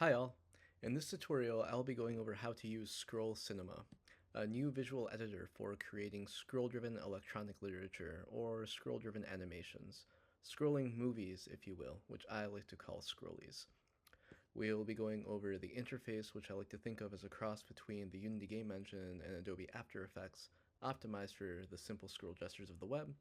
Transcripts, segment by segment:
Hi all! In this tutorial, I'll be going over how to use Scroll Cinema, a new visual editor for creating scroll-driven electronic literature or scroll-driven animations, scrolling movies, if you will, which I like to call scrollies. We'll be going over the interface, which I like to think of as a cross between the Unity game engine and Adobe After Effects, optimized for the simple scroll gestures of the web.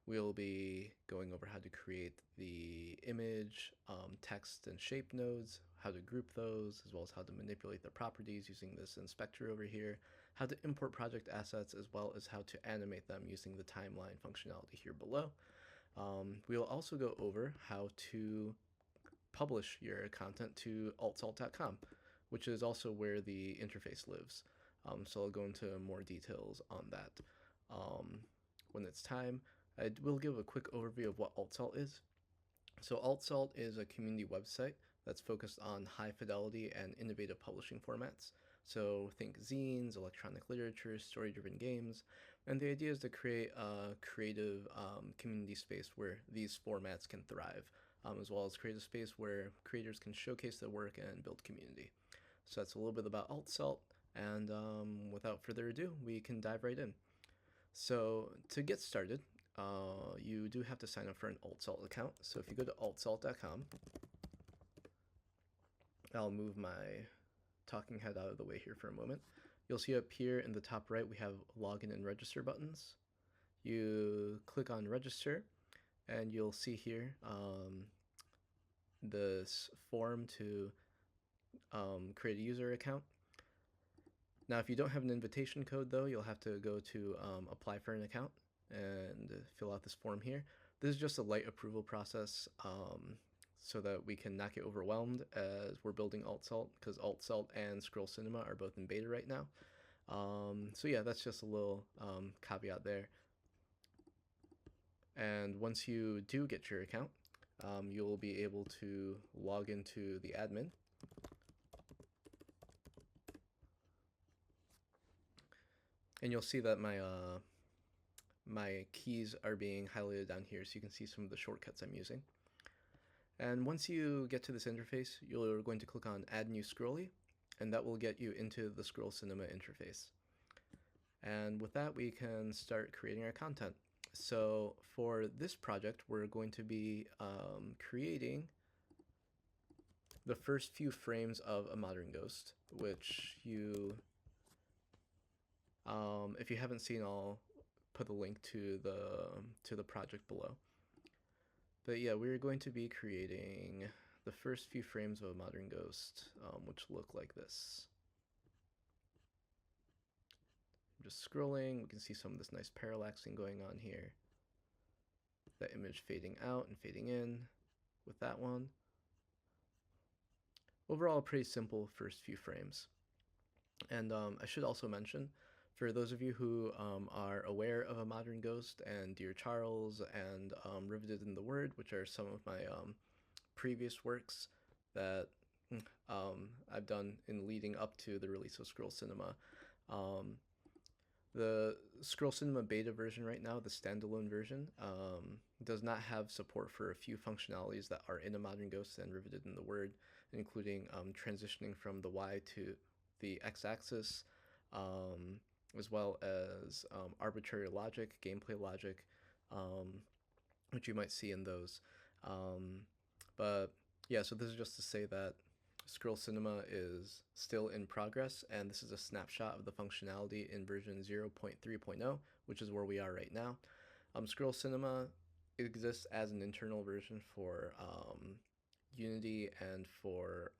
We'll be going over how to create the image, text, and shape nodes, how to group those, as well as how to manipulate the properties using this inspector over here, how to import project assets, as well as how to animate them using the timeline functionality here below. We'll also go over how to publish your content to altsalt.com, which is also where the interface lives. So I'll go into more details on that when it's time. I will give a quick overview of what Altsalt is. So Altsalt is a community website that's focused on high fidelity and innovative publishing formats. So think zines, electronic literature, story-driven games, and the idea is to create a creative community space where these formats can thrive, as well as create a space where creators can showcase their work and build community. So that's a little bit about Altsalt, and without further ado, we can dive right in. So to get started, you do have to sign up for an Altsalt account. So if you go to altsalt.com, I'll move my talking head out of the way here for a moment. You'll see up here in the top right, we have login and register buttons. You click on register and you'll see here this form to create a user account. Now, if you don't have an invitation code though, you'll have to go to apply for an account and fill out this form here. This is just a light approval process so that we can not get overwhelmed as we're building Altsalt, because Altsalt and Scroll Cinema are both in beta right now. So yeah, that's just a little caveat there. And once you do get your account, you'll be able to log into the admin. And you'll see that my keys are being highlighted down here, so you can see some of the shortcuts I'm using. And once you get to this interface, you're going to click on Add New Scrolly, and that will get you into the Scroll Cinema interface. And with that, we can start creating our content. So for this project, we're going to be creating the first few frames of a modern ghost, which if you haven't seen, I'll put the link to the project below. But yeah, we're going to be creating the first few frames of a modern ghost, which look like this. I'm just scrolling, we can see some of this nice parallaxing going on here. That image fading out and fading in with that one. Overall, a pretty simple first few frames. And I should also mention, for those of you who are aware of A Modern Ghost and Dear Charles and Riveted in the Word, which are some of my previous works that I've done in leading up to the release of Scroll Cinema. The Scroll Cinema beta version right now, the standalone version, does not have support for a few functionalities that are in A Modern Ghost and Riveted in the Word, including transitioning from the Y to the X-axis, as well as arbitrary logic, gameplay logic, which you might see in those. But yeah, so this is just to say that Scroll Cinema is still in progress, and this is a snapshot of the functionality in version 0.3.0, which is where we are right now. Scroll Cinema exists as an internal version for Unity and for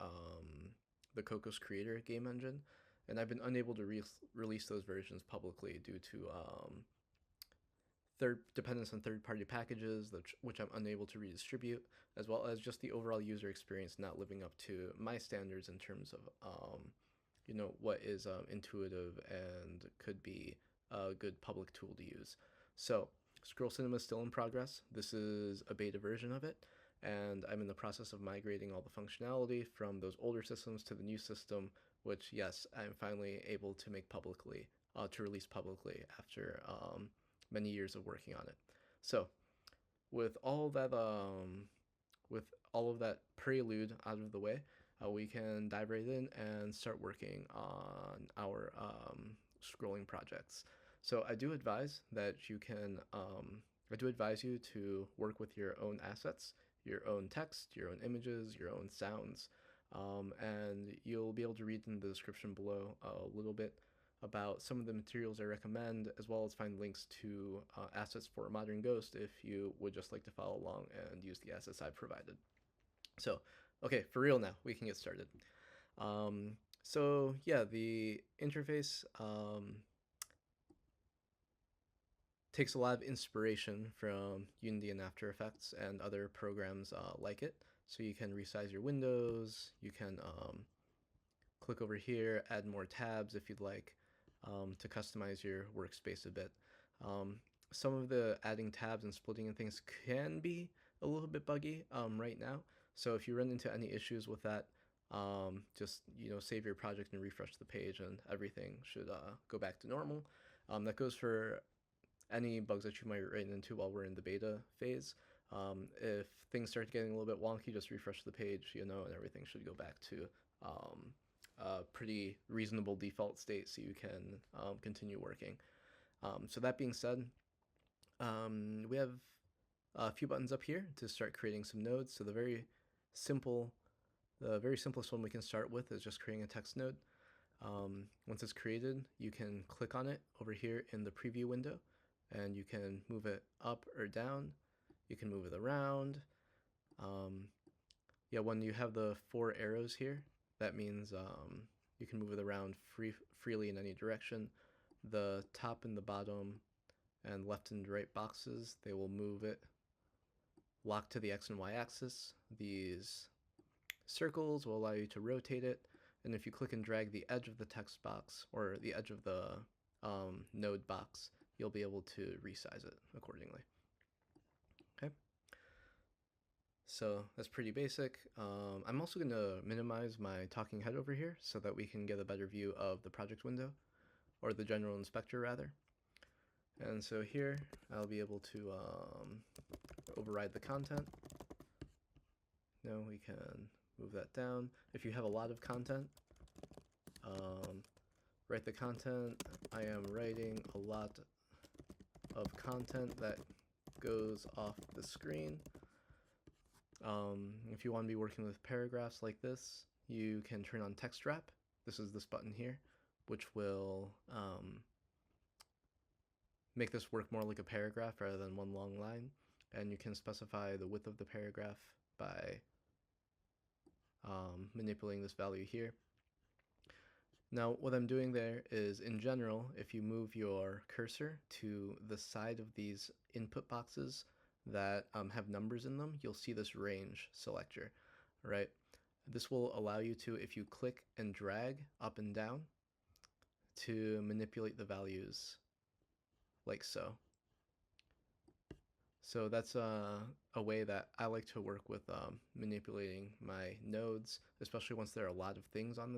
the Cocos Creator game engine, and I've been unable to release those versions publicly due to dependence on third-party packages, which I'm unable to redistribute, as well as just the overall user experience not living up to my standards in terms of what is intuitive and could be a good public tool to use. So Scroll Cinema is still in progress. This is a beta version of it, and I'm in the process of migrating all the functionality from those older systems to the new system, which, yes, I'm finally able to make publicly, to release publicly after many years of working on it. So with all of that prelude out of the way, we can dive right in and start working on our scrolling projects. So I do advise that you can, I do advise you to work with your own assets, your own text, your own images, your own sounds, and you'll be able to read in the description below a little bit about some of the materials I recommend, as well as find links to assets for Modern Ghost if you would just like to follow along and use the assets I've provided. So, okay, for real now, we can get started. Um, so yeah, the interface takes a lot of inspiration from Unity and After Effects and other programs like it. So you can resize your windows, you can click over here, add more tabs if you'd like, to customize your workspace a bit. Um, some of the adding tabs and splitting and things can be a little bit buggy right now. So if you run into any issues with that, just save your project and refresh the page, and everything should go back to normal. That goes for any bugs that you might run into while we're in the beta phase. If things start getting a little bit wonky, just refresh the page, and everything should go back to a pretty reasonable default state so you can continue working. So that being said, we have a few buttons up here to start creating some nodes. So the very simplest one we can start with is just creating a text node. Once it's created, you can click on it over here in the preview window, and you can move it up or down. You can move it around. Yeah, when you have the 4 arrows here, that means you can move it around freely in any direction. The top and the bottom and left and right boxes, they will move it locked to the X and Y axis. These circles will allow you to rotate it, and if you click and drag the edge of the text box or the edge of the node box, you'll be able to resize it accordingly. Okay, so that's pretty basic. I'm also going to minimize my talking head over here so that we can get a better view of the project window, or the general inspector rather. And so here I'll be able to override the content. No, we can move that down. If you have a lot of content, write the content. I am writing a lot of content that goes off the screen. If you want to be working with paragraphs like this, you can turn on text wrap. This is this button here, which will make this work more like a paragraph rather than one long line. And you can specify the width of the paragraph by manipulating this value here. Now, what I'm doing there is, in general, if you move your cursor to the side of these input boxes that have numbers in them, you'll see this range selector, right? This will allow you to, if you click and drag up and down, to manipulate the values like so. So that's a way that I like to work with manipulating my nodes, especially once there are a lot of things in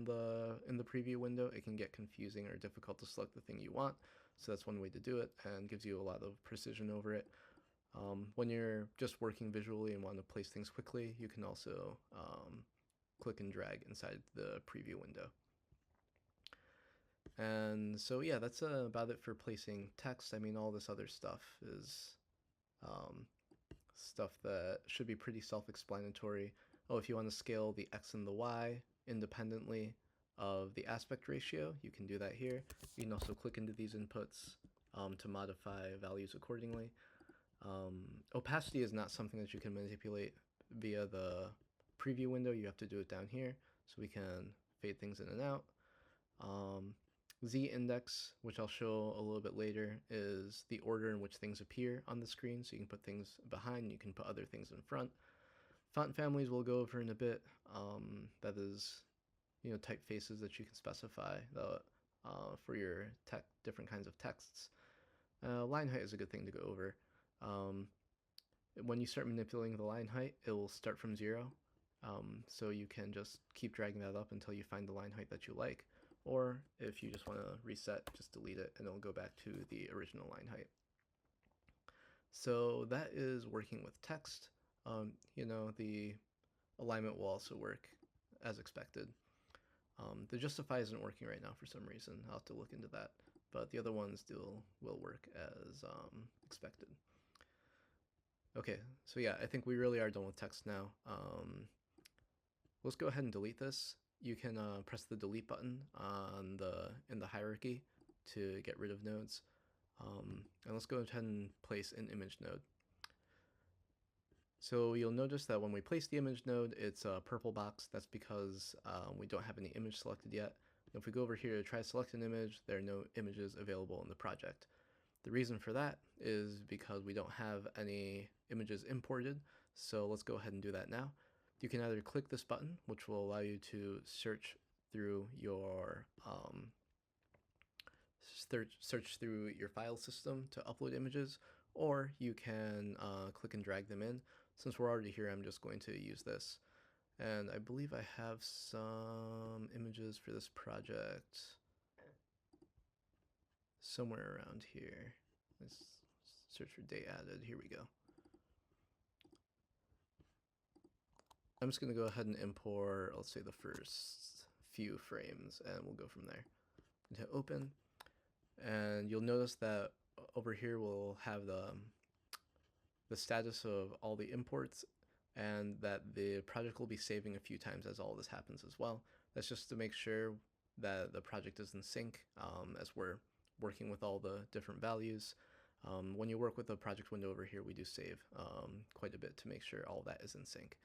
the preview window. It can get confusing or difficult to select the thing you want. So that's one way to do it, and gives you a lot of precision over it. When you're just working visually and want to place things quickly, you can also click and drag inside the preview window. And so yeah, that's about it for placing text. I mean, all this other stuff is stuff that should be pretty self-explanatory. Oh, if you want to scale the X and the Y independently of the aspect ratio, you can do that here. You can also click into these inputs to modify values accordingly. Opacity is not something that you can manipulate via the preview window. You have to do it down here, so we can fade things in and out. Z-index, which I'll show a little bit later, is the order in which things appear on the screen. So you can put things behind, you can put other things in front. Font families we'll go over in a bit. That is, typefaces that you can specify for your different kinds of texts. Line height is a good thing to go over. When you start manipulating the line height, it will start from 0. So you can just keep dragging that up until you find the line height that you like. Or if you just want to reset, just delete it and it'll go back to the original line height. So that is working with text. The alignment will also work as expected. The justify isn't working right now for some reason. I'll have to look into that, but the other ones still will work as expected. Okay, so yeah, I think we really are done with text now. Let's go ahead and delete this. You can press the delete button on in the hierarchy to get rid of nodes. And let's go ahead and place an image node. So you'll notice that when we place the image node, it's a purple box. That's because we don't have any image selected yet. And if we go over here to try to select an image, there are no images available in the project. The reason for that is because we don't have any images imported. So let's go ahead and do that now. You can either click this button, which will allow you to search through your file system to upload images, or you can click and drag them in. Since we're already here, I'm just going to use this. And I believe I have some images for this project somewhere around here. Let's search for date added. Here we go. I'm just going to go ahead and import, let's say, the first few frames, and we'll go from there. Hit open, and you'll notice that over here we'll have the status of all the imports, and that the project will be saving a few times as all this happens as well. That's just to make sure that the project is in sync as we're working with all the different values. When you work with the project window over here, we do save quite a bit to make sure all that is in sync.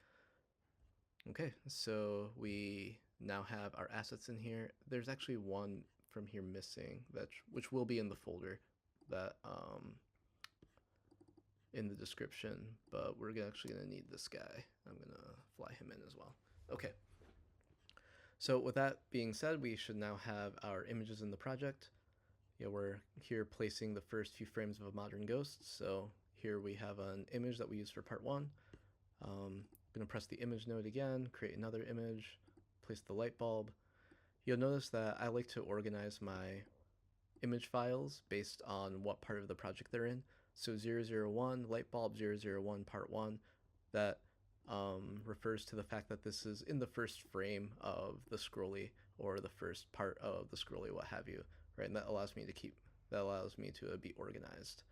Okay, so we now have our assets in here. There's actually one from here missing, which will be in the folder that in the description, but we're actually going to need this guy. I'm going to fly him in as well. Okay. So with that being said, we should now have our images in the project. Yeah, we're here placing the first few frames of a modern ghost. So here we have an image that we use for part 1. I'm going to press the image node again, create another image, place the light bulb. You'll notice that I like to organize my image files based on what part of the project they're in. So 001, light bulb 001 part 1, that refers to the fact that this is in the first frame of the scrolly, or the first part of the scrolly, what have you, right? And that allows me to be organized,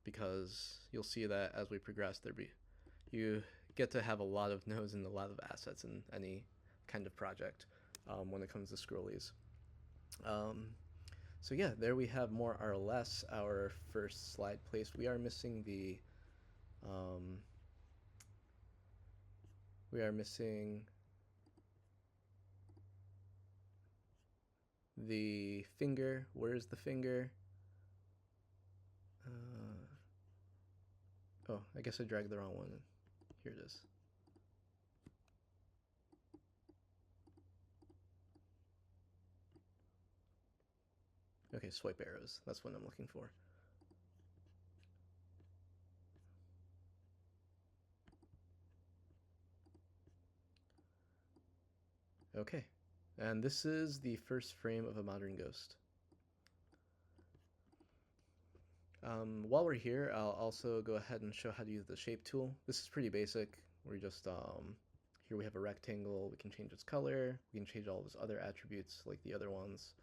because you'll see that as we progress, you get to have a lot of nodes and a lot of assets in any kind of project when it comes to scrollies. So yeah, there we have more or less our first slide placed. We are missing the finger. Where's the finger? Oh, I guess I dragged the wrong one. Here it is. Okay, swipe arrows. That's what I'm looking for. Okay, and this is the first frame of a modern ghost. While we're here, I'll also go ahead and show how to use the shape tool. This is pretty basic. We're just, here we have a rectangle. We can change its color. We can change all of its other attributes like the other ones.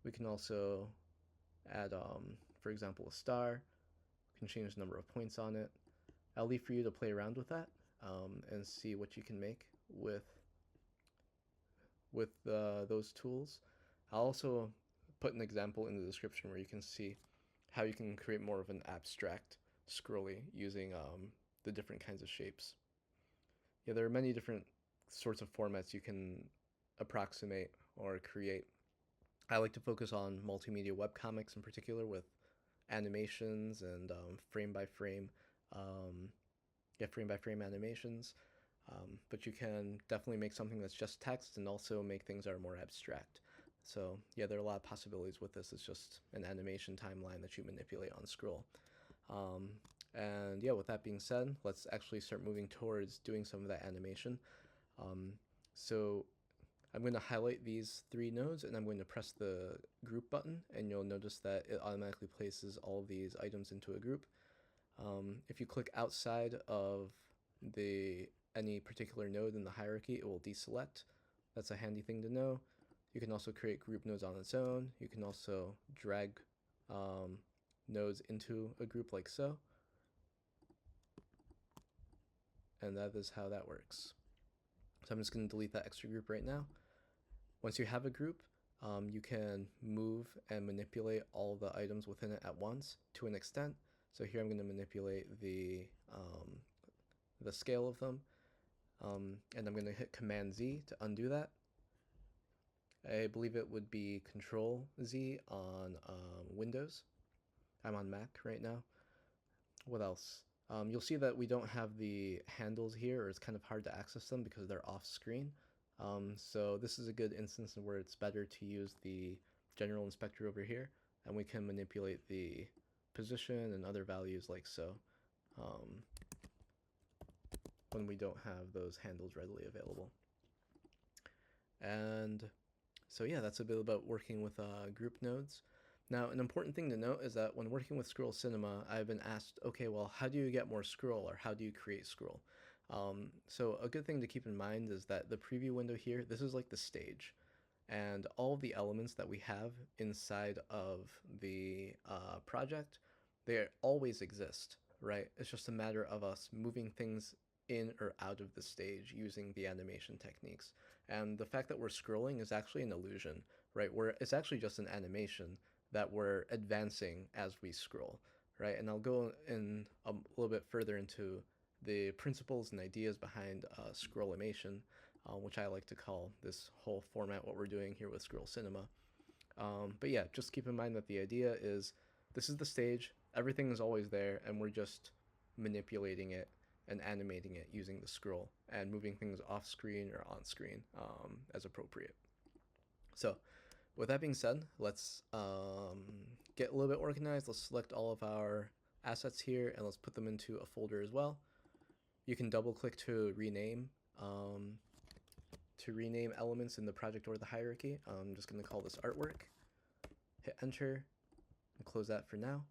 We can also add, for example, a star. We can change the number of points on it. I'll leave for you to play around with that and see what you can make with those tools. I'll also put an example in the description where you can see how you can create more of an abstract scrolly using the different kinds of shapes. Yeah, there are many different sorts of formats you can approximate or create. I like to focus on multimedia webcomics in particular, with animations and frame by frame animations. But you can definitely make something that's just text and also make things that are more abstract. So yeah, there are a lot of possibilities with this. It's just an animation timeline that you manipulate on scroll. And yeah, with that being said, let's actually start moving towards doing some of that animation. So I'm going to highlight these 3 nodes, and I'm going to press the group button, and you'll notice that it automatically places all of these items into a group. If you click outside of the any particular node in the hierarchy, it will deselect. That's a handy thing to know. You can also create group nodes on its own. You can also drag nodes into a group like so. And that is how that works. So I'm just going to delete that extra group right now. Once you have a group, you can move and manipulate all the items within it at once to an extent. So here I'm going to manipulate the scale of them, and I'm going to hit Command Z to undo that. I believe it would be Control Z on Windows. I'm on Mac right now. What else? You'll see that we don't have the handles here, or it's kind of hard to access them because they're off screen. So this is a good instance where it's better to use the general inspector over here, and we can manipulate the position and other values like so when we don't have those handles readily available. And so yeah, that's a bit about working with group nodes. Now, an important thing to note is that when working with Scroll Cinema, I've been asked, okay, well, how do you get more scroll, or how do you create scroll? So a good thing to keep in mind is that the preview window here, this is like the stage. And all of the elements that we have inside of the project, they always exist, right? It's just a matter of us moving things in or out of the stage using the animation techniques. And the fact that we're scrolling is actually an illusion, right? It's actually just an animation that we're advancing as we scroll, right? And I'll go in a little bit further into the principles and ideas behind scrollimation, which I like to call this whole format, what we're doing here with Scroll Cinema. But yeah, just keep in mind that the idea is this is the stage, everything is always there, and we're just manipulating it and animating it using the scroll and moving things off screen or on screen as appropriate. So with that being said, let's get a little bit organized. Let's select all of our assets here and let's put them into a folder as well. You can double click to rename elements in the project or the hierarchy. I'm just going to call this artwork. Hit enter and close that for now.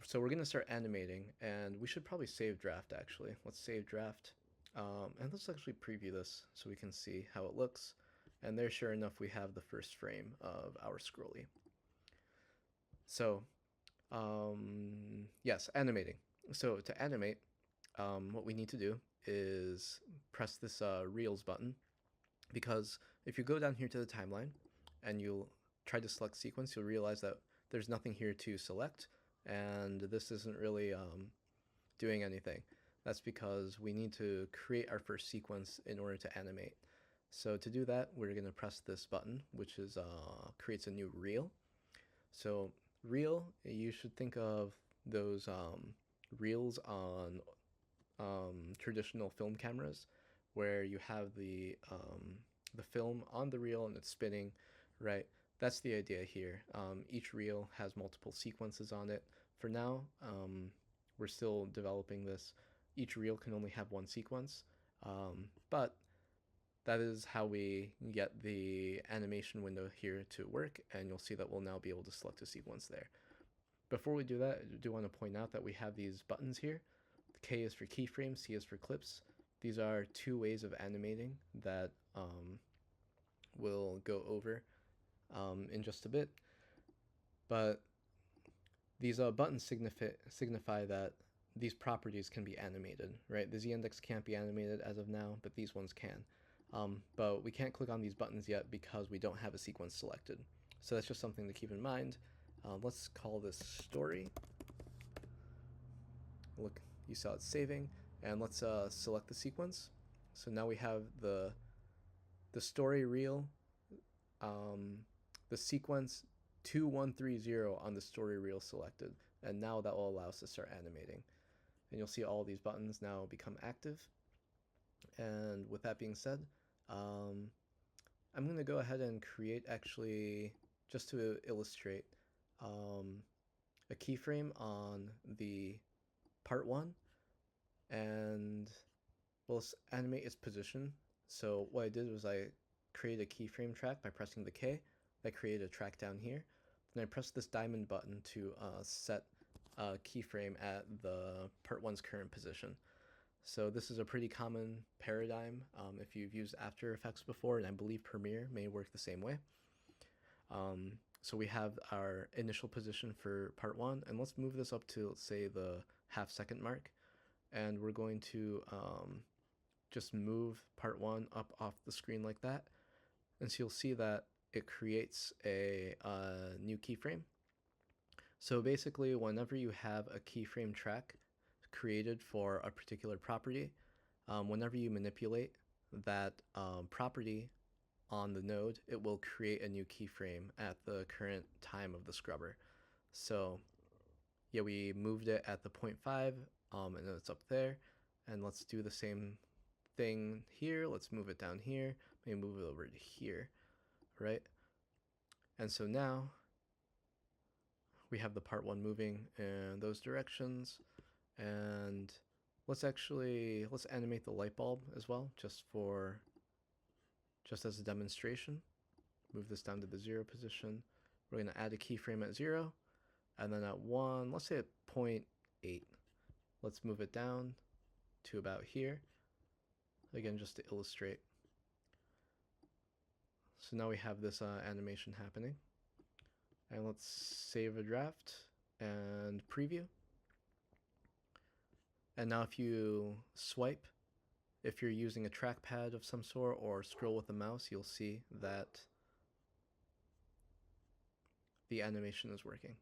So we're going to start animating, and we should probably save draft actually. Let's save draft, and let's actually preview this so we can see how it looks. And there, sure enough, we have the first frame of our scrolly. So yes, animating. So to animate, what we need to do is press this Reels button, because if you go down here to the timeline and you'll try to select sequence, you'll realize that there's nothing here to select, and this isn't really doing anything. That's because we need to create our first sequence in order to animate. So to do that, we're going to press this button, which is creates a new reel. So reel, you should think of those reels on traditional film cameras, where you have the film on the reel and it's spinning, right? That's the idea here. Each reel has multiple sequences on it. For now, we're still developing this. Each reel can only have one sequence, but that is how we get the animation window here to work, and you'll see that we'll now be able to select a sequence there. Before we do that, I do want to point out that we have these buttons here. K is for keyframes, C is for clips. These are two ways of animating that we'll go over in just a bit. But these buttons signify that these properties can be animated, right? The z-index can't be animated as of now, but these ones can. But we can't click on these buttons yet because we don't have a sequence selected. So that's just something to keep in mind. Let's call this story. Look, you saw it saving, and let's select the sequence. So now we have the story reel, the sequence 2130 on the story reel selected, and now that will allow us to start animating. And you'll see all these buttons now become active. And with that being said, I'm going to go ahead and create, actually, just to illustrate, a keyframe on the part 1, and we'll animate its position. So what I did was I created a keyframe track by pressing the K. I created a track down here. Then I pressed this diamond button to set a keyframe at the part 1's current position. So this is a pretty common paradigm if you've used After Effects before, and I believe Premiere may work the same way. So we have our initial position for part 1, and let's move this up to, let's say, the half-second mark, and we're going to just move part 1 up off the screen like that, and so you'll see that it creates a new keyframe. So basically, whenever you have a keyframe track created for a particular property, whenever you manipulate that property on the node, it will create a new keyframe at the current time of the scrubber. So yeah, we moved it at the 0.5 and it's up there, and let's do the same thing here. Let's move it down here, maybe move it over to here, right? And so now we have the part 1 moving in those directions, and let's animate the light bulb as well, just as a demonstration. Move this down to the 0 position. We're going to add a keyframe at 0, and then at 1, let's say at 0.8, let's move it down to about here, again just to illustrate. So now we have this animation happening, and let's save a draft and preview. And now if you swipe, if you're using a trackpad of some sort or scroll with the mouse, you'll see that the animation is working.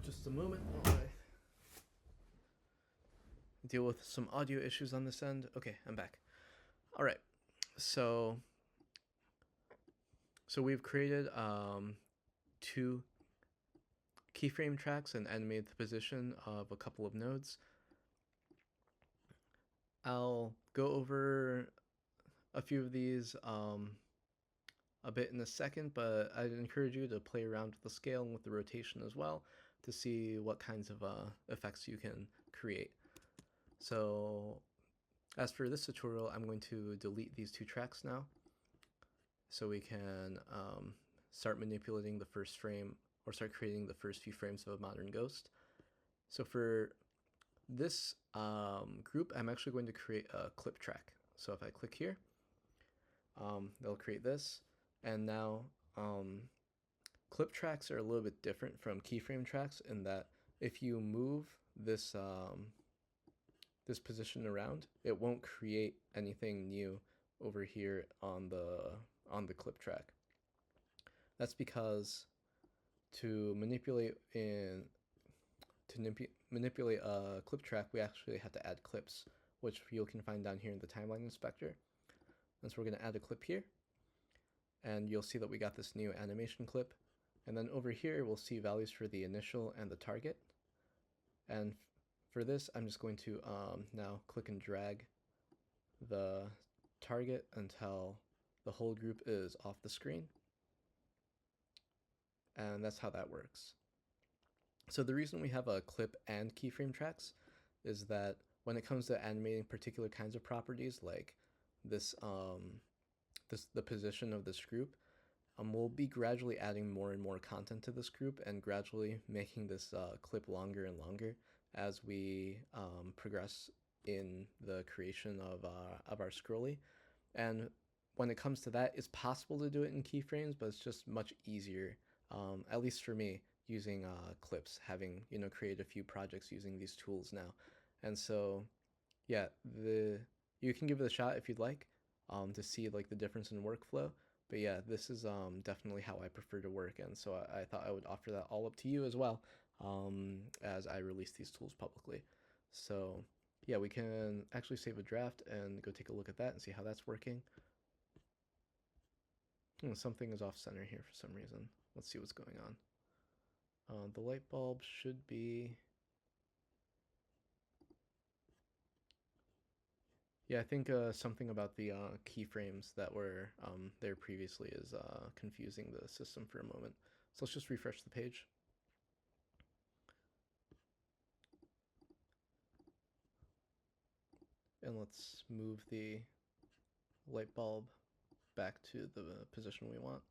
Just a moment while I deal with some audio issues on this end. Okay, I'm back. All right, so we've created 2 keyframe tracks and animated the position of a couple of nodes. I'll go over a few of these a bit in a second, but I'd encourage you to play around with the scale and with the rotation as well to see what kinds of effects you can create. So as for this tutorial, I'm going to delete these 2 tracks now, so we can start manipulating the first frame, or start creating the first few frames of a modern ghost. So for this group, I'm actually going to create a clip track. So if I click here, they'll create this, and now clip tracks are a little bit different from keyframe tracks in that if you move this this position around, it won't create anything new over here on the clip track. That's because to manipulate a clip track, we actually have to add clips, which you can find down here in the timeline inspector. And so we're going to add a clip here, and you'll see that we got this new animation clip. And then over here, we'll see values for the initial and the target. And for this, I'm just going to now click and drag the target until the whole group is off the screen. And that's how that works. So the reason we have a clip and keyframe tracks is that when it comes to animating particular kinds of properties, like this, the position of this group, we'll be gradually adding more and more content to this group and gradually making this clip longer and longer as we progress in the creation of our scrolly. And when it comes to that, it's possible to do it in keyframes, but it's just much easier, at least for me, using clips, having created a few projects using these tools now. And so yeah, you can give it a shot if you'd like to see like the difference in workflow. But yeah, this is definitely how I prefer to work, and so I thought I would offer that all up to you as well as I release these tools publicly. So yeah, we can actually save a draft and go take a look at that and see how that's working. Something is off center here for some reason. Let's see what's going on. The light bulb should be... Yeah, I think something about the keyframes that were there previously is confusing the system for a moment. So let's just refresh the page. And let's move the light bulb back to the position we want.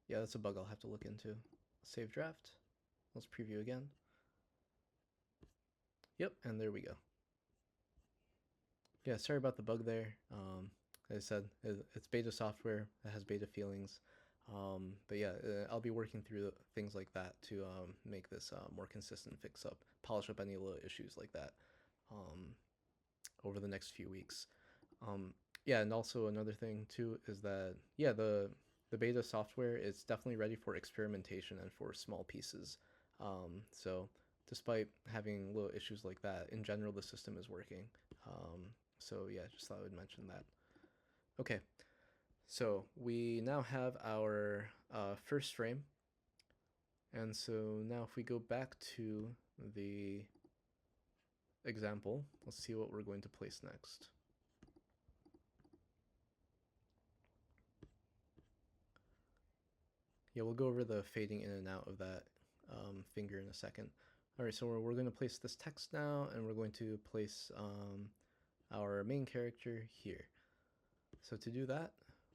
Yeah, that's a bug I'll have to look into. Save draft. Let's preview again. Yep, and there we go. Yeah, sorry about the bug there. As I said, it's beta software. It has beta feelings. But yeah, I'll be working through things like that to make this more consistent, polish up any little issues like that over the next few weeks. Yeah, and also another thing too is that yeah, the beta software is definitely ready for experimentation and for small pieces. So despite having little issues like that, in general the system is working. So yeah, just thought I would mention that. Okay, so we now have our first frame. And so now if we go back to the example, let's see what we're going to place next. Yeah, we'll go over the fading in and out of that finger in a second. All right, so we're going to place this text now, and we're going to place our main character here. So to do that,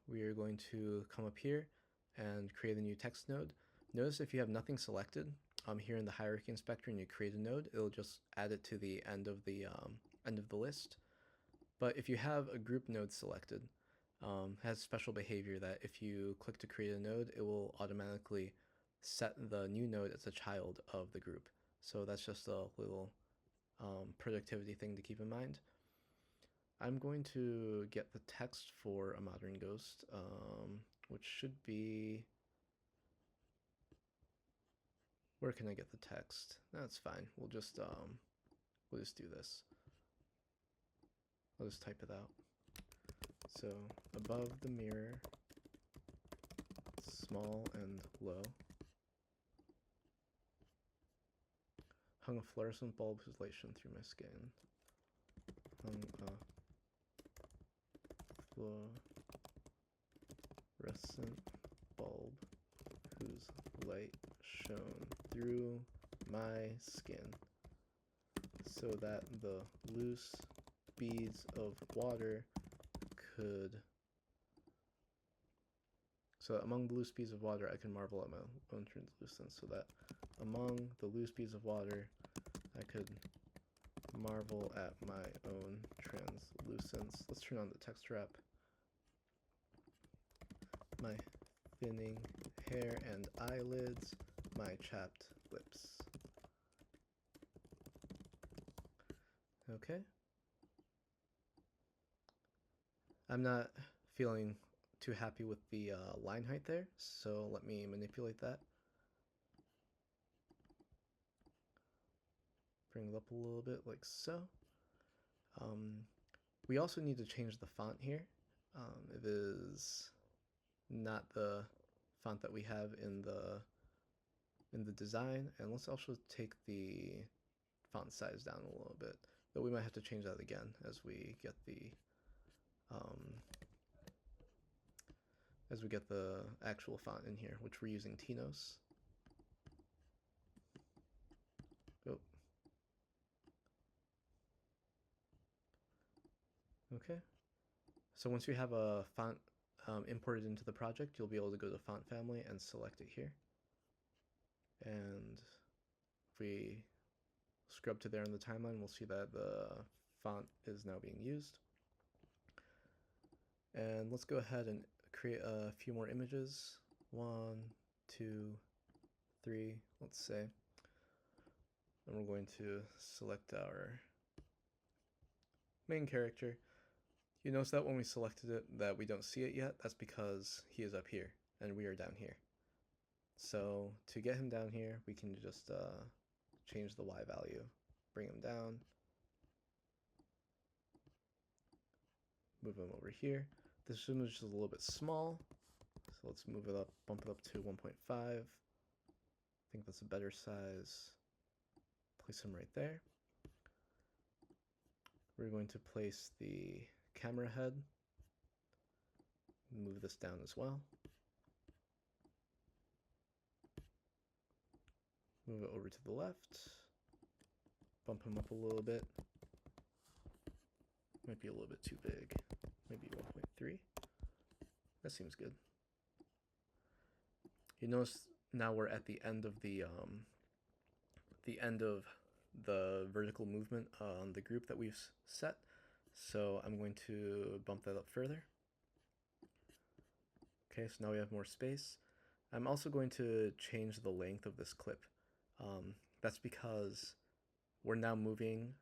we are going to come up here and create a new text node. Notice if you have nothing selected here in the hierarchy inspector and you create a node, it'll just add it to the end of the list. But if you have a group node selected, has special behavior that if you click to create a node, it will automatically set the new node as a child of the group. So that's just a little productivity thing to keep in mind. I'm going to get the text for a modern ghost, which should be... Where can I get the text? That's fine. We'll just do this. I'll just type it out. So above the mirror, small and low, hung a fluorescent bulb whose light shone through my skin. Hung a fluorescent bulb whose light shone through my skin, so that the loose beads of water could... So among the loose beads of water, I can marvel at my own translucence, so that among the loose beads of water, I could marvel at my own translucence. Let's turn on the text wrap. My thinning hair and eyelids, my chapped lips. Okay. I'm not feeling too happy with the line height there, so let me manipulate that. Bring it up a little bit like so. We also need to change the font here. It is not the font that we have in the design, and let's also take the font size down a little bit, but we might have to change that again as we get the actual font in here, which we're using Tinos. Oh. Okay. So once you have a font imported into the project, you'll be able to go to font family and select it here. And if we scrub to there in the timeline, we'll see that the font is now being used. And let's go ahead and create a few more images. 1, 2, 3, let's say. And we're going to select our main character. You notice that when we selected it that we don't see it yet. That's because he is up here and we are down here. So to get him down here, we can just change the Y value, bring him down, move him over here. This image is a little bit small, so let's move it up, bump it up to 1.5. I think that's a better size. Place him right there. We're going to place the camera head, move this down as well. Move it over to the left, bump him up a little bit. Might be a little bit too big, maybe 1.3. That seems good. You notice now we're at the end of the vertical movement on the group that we've set. So I'm going to bump that up further. Okay, so now we have more space. I'm also going to change the length of this clip. That's because we're now moving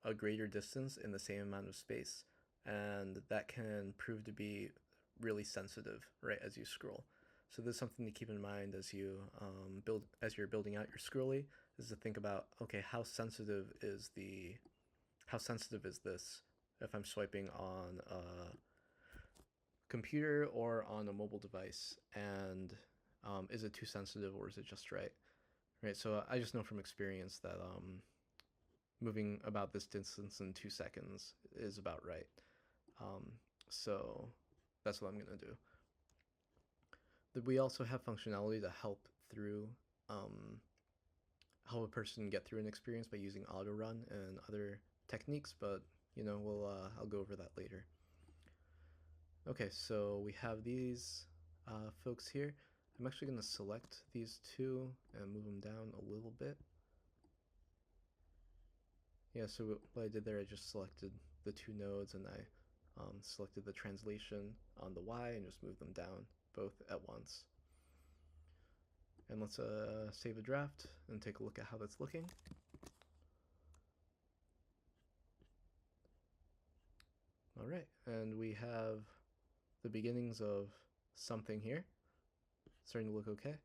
a greater distance in the same amount of space, and that can prove to be really sensitive, right, as you scroll. So there's something to keep in mind as you as you're building out your scrolly, is to think about, okay, how sensitive is this if I'm swiping on a computer or on a mobile device, and is it too sensitive or is it just right? Right. So I just know from experience that moving about this distance in 2 seconds is about right. Um, so that's what I'm gonna do. We also have functionality to help through help a person get through an experience by using auto run and other techniques, but I'll go over that later. Okay, so we have these folks here. I'm actually going to select these two and move them down a little bit. Yeah, so what I did there, I just selected the two nodes and I selected the translation on the Y and just moved them down both at once. And let's save a draft and take a look at how that's looking. All right, and we have the beginnings of something here. Starting to look okay.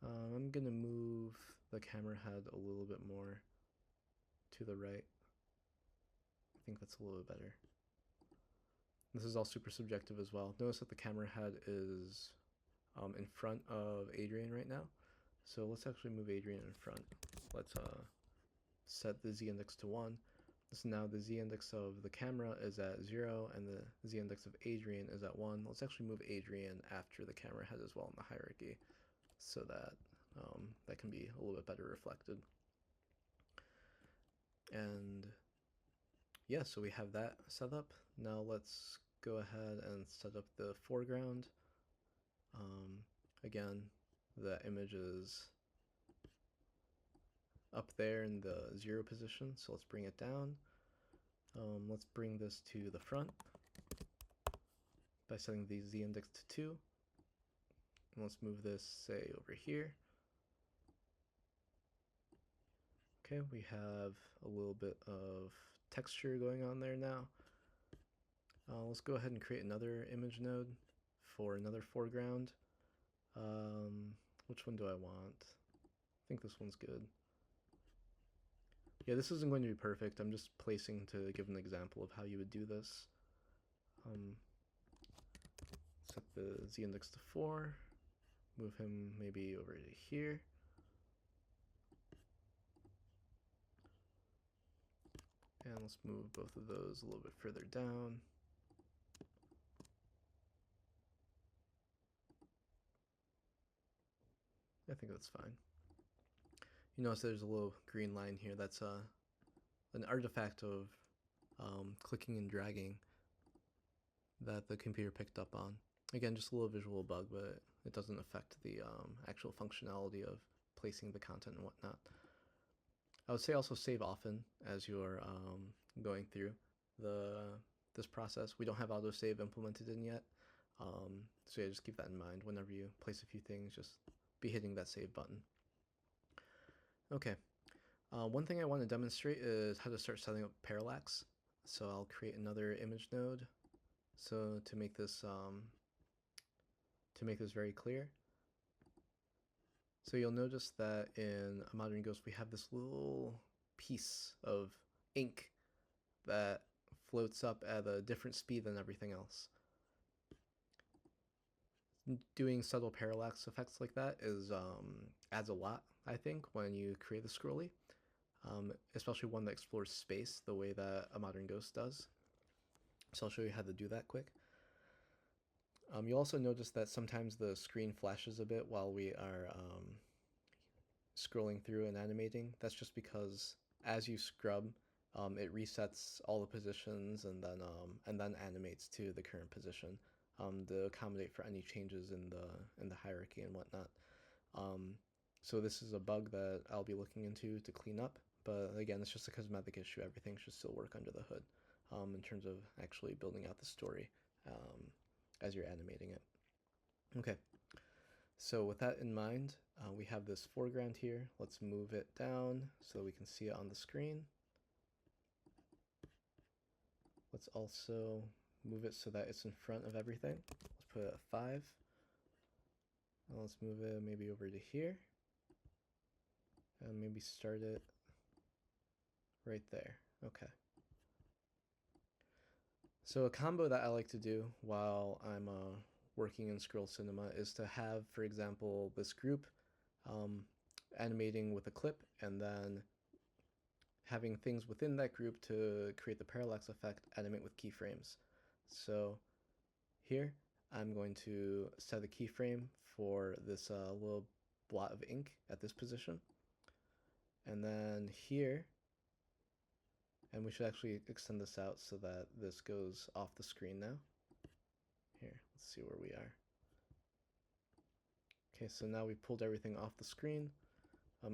I'm gonna move the camera head a little bit more to the right. I think that's a little bit better. This is all super subjective as well. Notice that the camera head is in front of Adrian right now. So let's actually move Adrian in front. Let's set the z-index to 1. So now the z-index of the camera is at 0 and the z-index of Adrian is at 1. Let's actually move Adrian after the camera head as well in the hierarchy so that that can be a little bit better reflected. And yeah, so we have that set up. Now let's go ahead and set up the foreground. Again, the image is up there in the 0 position, so let's bring it down. Let's bring this to the front by setting the z-index to 2. And let's move this, say, over here. Okay, we have a little bit of texture going on there now. Let's go ahead and create another image node for another foreground. Which one do I want? I think this one's good. Yeah, this isn't going to be perfect. I'm just placing to give an example of how you would do this. Set the z-index to 4. Move him maybe over to here. And let's move both of those a little bit further down. I think that's fine. You notice there's a little green line here. That's an artifact of clicking and dragging that the computer picked up on. Again, just a little visual bug, but it doesn't affect the actual functionality of placing the content and whatnot. I would say also save often as you're going through this process. We don't have autosave implemented in yet, so yeah, just keep that in mind. Whenever you place a few things, just be hitting that save button. Okay, one thing I want to demonstrate is how to start setting up parallax. So I'll create another image node. So to make this very clear. So you'll notice that in A Modern Ghost we have this little piece of ink that floats up at a different speed than everything else. Doing subtle parallax effects like that is adds a lot, I think, when you create the scrolly, especially one that explores space the way that A Modern Ghost does. So I'll show you how to do that quick. You'll also notice that sometimes the screen flashes a bit while we are scrolling through and animating. That's just because as you scrub, it resets all the positions and then animates to the current position to accommodate for any changes in the hierarchy and whatnot. So this is a bug that I'll be looking into to clean up, but again, it's just a cosmetic issue. Everything should still work under the hood in terms of actually building out the story as you're animating it. Okay, so with that in mind, we have this foreground here. Let's move it down so we can see it on the screen. Let's also move it so that it's in front of everything. Let's put it at 5. Now let's move it maybe over to here. And maybe start it right there. Okay. So a combo that I like to do while I'm working in Scroll Cinema is to have, for example, this group animating with a clip, and then having things within that group to create the parallax effect animate with keyframes. So here I'm going to set a keyframe for this little blot of ink at this position. And then here, and we should actually extend this out so that this goes off the screen now. Here, let's see where we are. Okay, so now we pulled everything off the screen.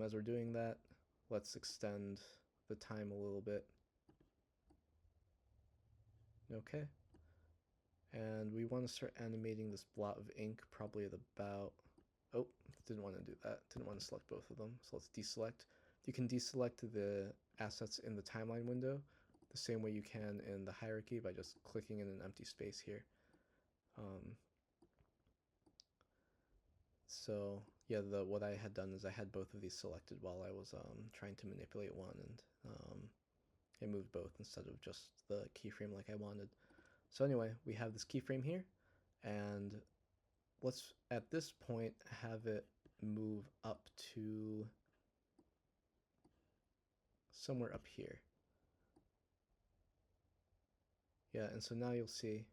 As we're doing that, let's extend the time a little bit. Okay. And we want to start animating this blot of ink probably at about, oh, didn't want to do that. Didn't want to select both of them. So let's deselect. You can deselect the assets in the timeline window the same way you can in the hierarchy by just clicking in an empty space here. So yeah, what I had done is I had both of these selected while I was trying to manipulate one, and I moved both instead of just the keyframe like I wanted. So anyway, we have this keyframe here, and let's at this point have it move up to somewhere up here. Yeah, and so now you'll see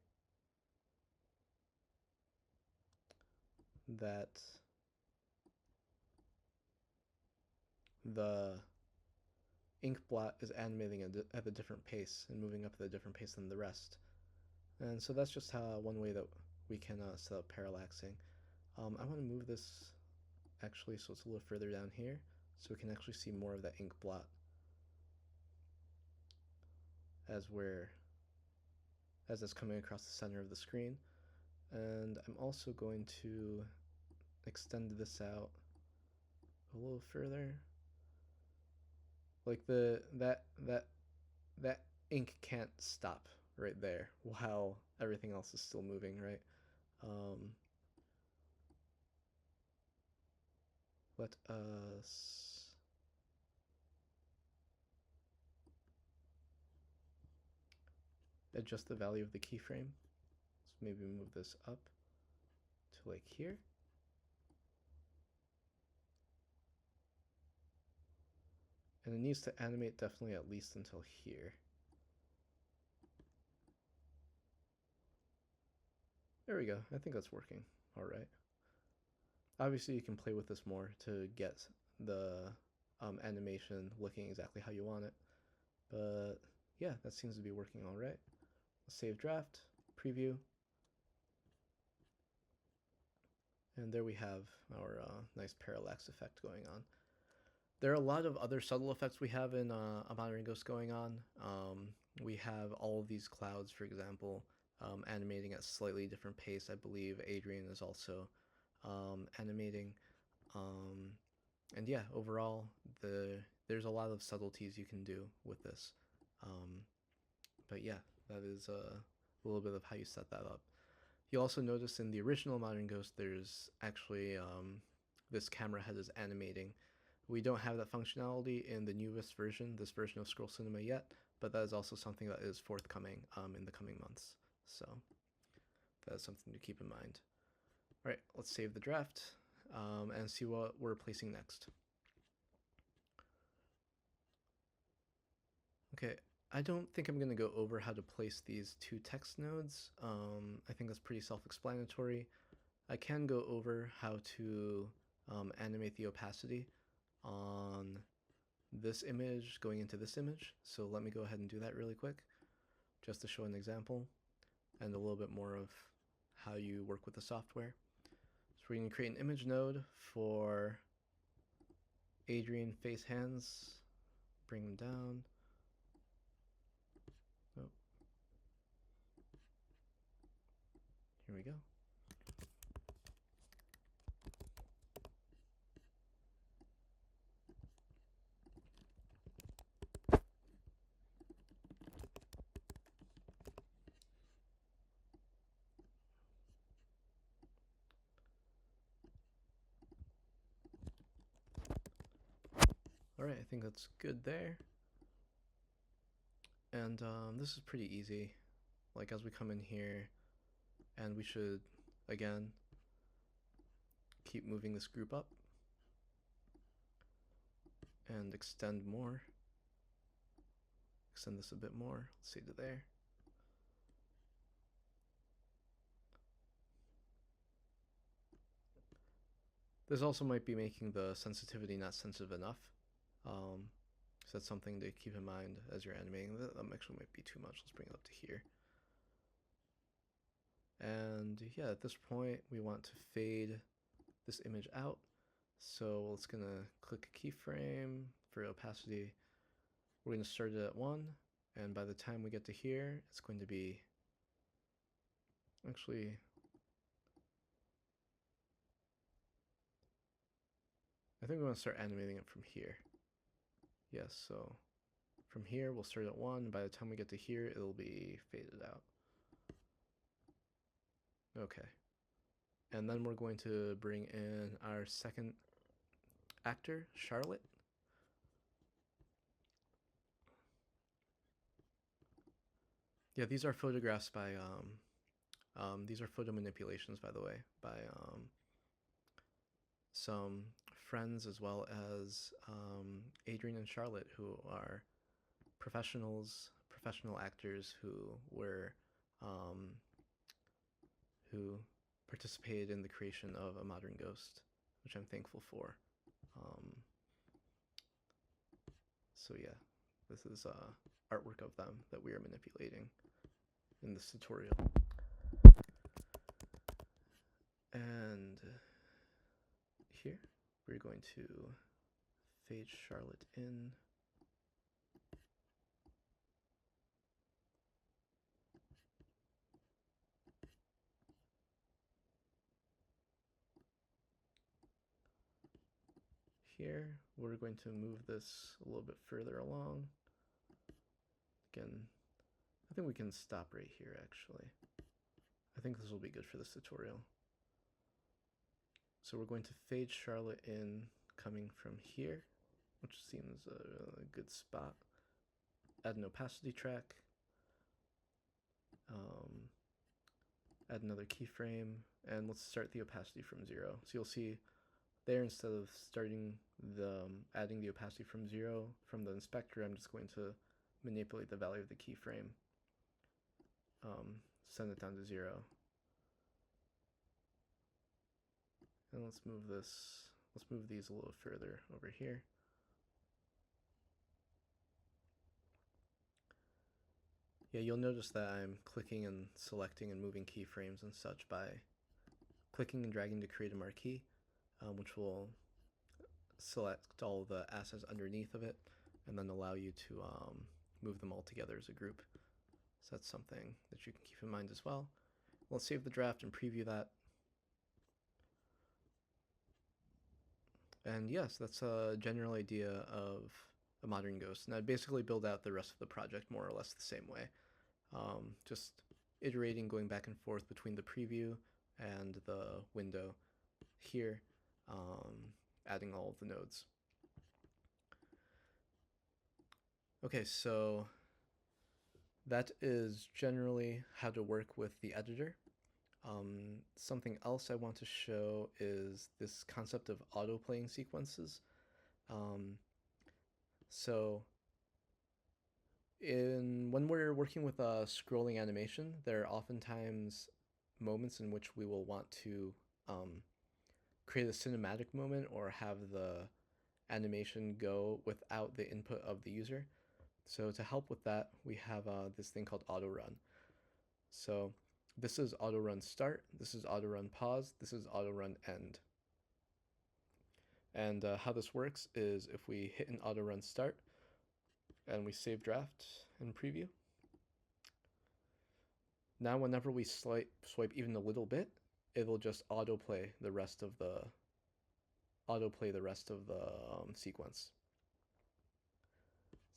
that the ink blot is animating at a different pace and moving up at a different pace than the rest. And so that's just one way that we can set up parallaxing. I want to move this actually so it's a little further down here so we can actually see more of that ink blot as it's coming across the center of the screen. And I'm also going to extend this out a little further. Like that ink can't stop right there while everything else is still moving, right? Let us adjust the value of the keyframe. Let's maybe move this up to like here. And it needs to animate definitely at least until here. There we go. I think that's working. All right. Obviously, you can play with this more to get the animation looking exactly how you want it. But yeah, that seems to be working all right. Let's save draft, preview. And there we have our nice parallax effect going on. There are a lot of other subtle effects we have in A Modern Ghost going on. We have all of these clouds, for example, animating at slightly different pace. I believe Adrian is also animating. And yeah, overall, there's a lot of subtleties you can do with this. But yeah, that is a little bit of how you set that up. You'll also notice in the original Modern Ghost, there's actually this camera head is animating. We don't have that functionality in the newest version, this version of Scroll Cinema yet, but that is also something that is forthcoming in the coming months. So that is something to keep in mind. All right, let's save the draft and see what we're placing next. Okay, I don't think I'm going to go over how to place these two text nodes. I think that's pretty self-explanatory. I can go over how to animate the opacity on this image going into this image. So let me go ahead and do that really quick just to show an example and a little bit more of how you work with the software. So we're going to create an image node for Adrian face hands, bring them down. Oh. Here we go. All right, I think that's good there. And this is pretty easy. Like as we come in here, and we should, again, keep moving this group up and extend more. Extend this a bit more. Let's see to there. This also might be making the sensitivity not sensitive enough. So that's something to keep in mind as you're animating. That actually might be too much. Let's bring it up to here. And yeah, at this point, we want to fade this image out. So it's gonna click a keyframe for opacity. We're gonna start it at 1, and by the time we get to here, it's going to be, actually, I think we want to start animating it from here. Yes, so from here, we'll start at 1, and by the time we get to here, it'll be faded out. Okay. And then we're going to bring in our second actor, Charlotte. Yeah, these are photographs by, these are photo manipulations, by the way, by some friends as well as Adrian and Charlotte, who are professional actors who participated in the creation of A Modern Ghost, which I'm thankful for. So yeah, this is artwork of them that we are manipulating in this tutorial. And here we're going to fade Charlotte in. Here we're going to move this a little bit further along. Again, I think we can stop right here actually. I think this will be good for this tutorial. So we're going to fade Charlotte in coming from here, which seems a good spot. Add an opacity track. Add another keyframe, and let's start the opacity from 0. So you'll see there, instead of starting adding the opacity from 0 from the inspector, I'm just going to manipulate the value of the keyframe. Send it down to 0. And let's move these a little further over here. Yeah, you'll notice that I'm clicking and selecting and moving keyframes and such by clicking and dragging to create a marquee, which will select all the assets underneath of it and then allow you to move them all together as a group. So that's something that you can keep in mind as well. Let's save the draft and preview that. And yes, that's a general idea of A Modern Ghost. And I'd basically build out the rest of the project more or less the same way. Just iterating, going back and forth between the preview and the window here, adding all of the nodes. Okay, so that is generally how to work with the editor. Something else I want to show is this concept of auto-playing sequences. So when we're working with a scrolling animation, there are oftentimes moments in which we will want to create a cinematic moment or have the animation go without the input of the user. So to help with that, we have this thing called auto run. So This is auto run start, this is auto run pause, this is auto run end. And how this works is if we hit an auto run start and we save draft and preview, now whenever we swipe even a little bit, it'll just autoplay the rest of the sequence.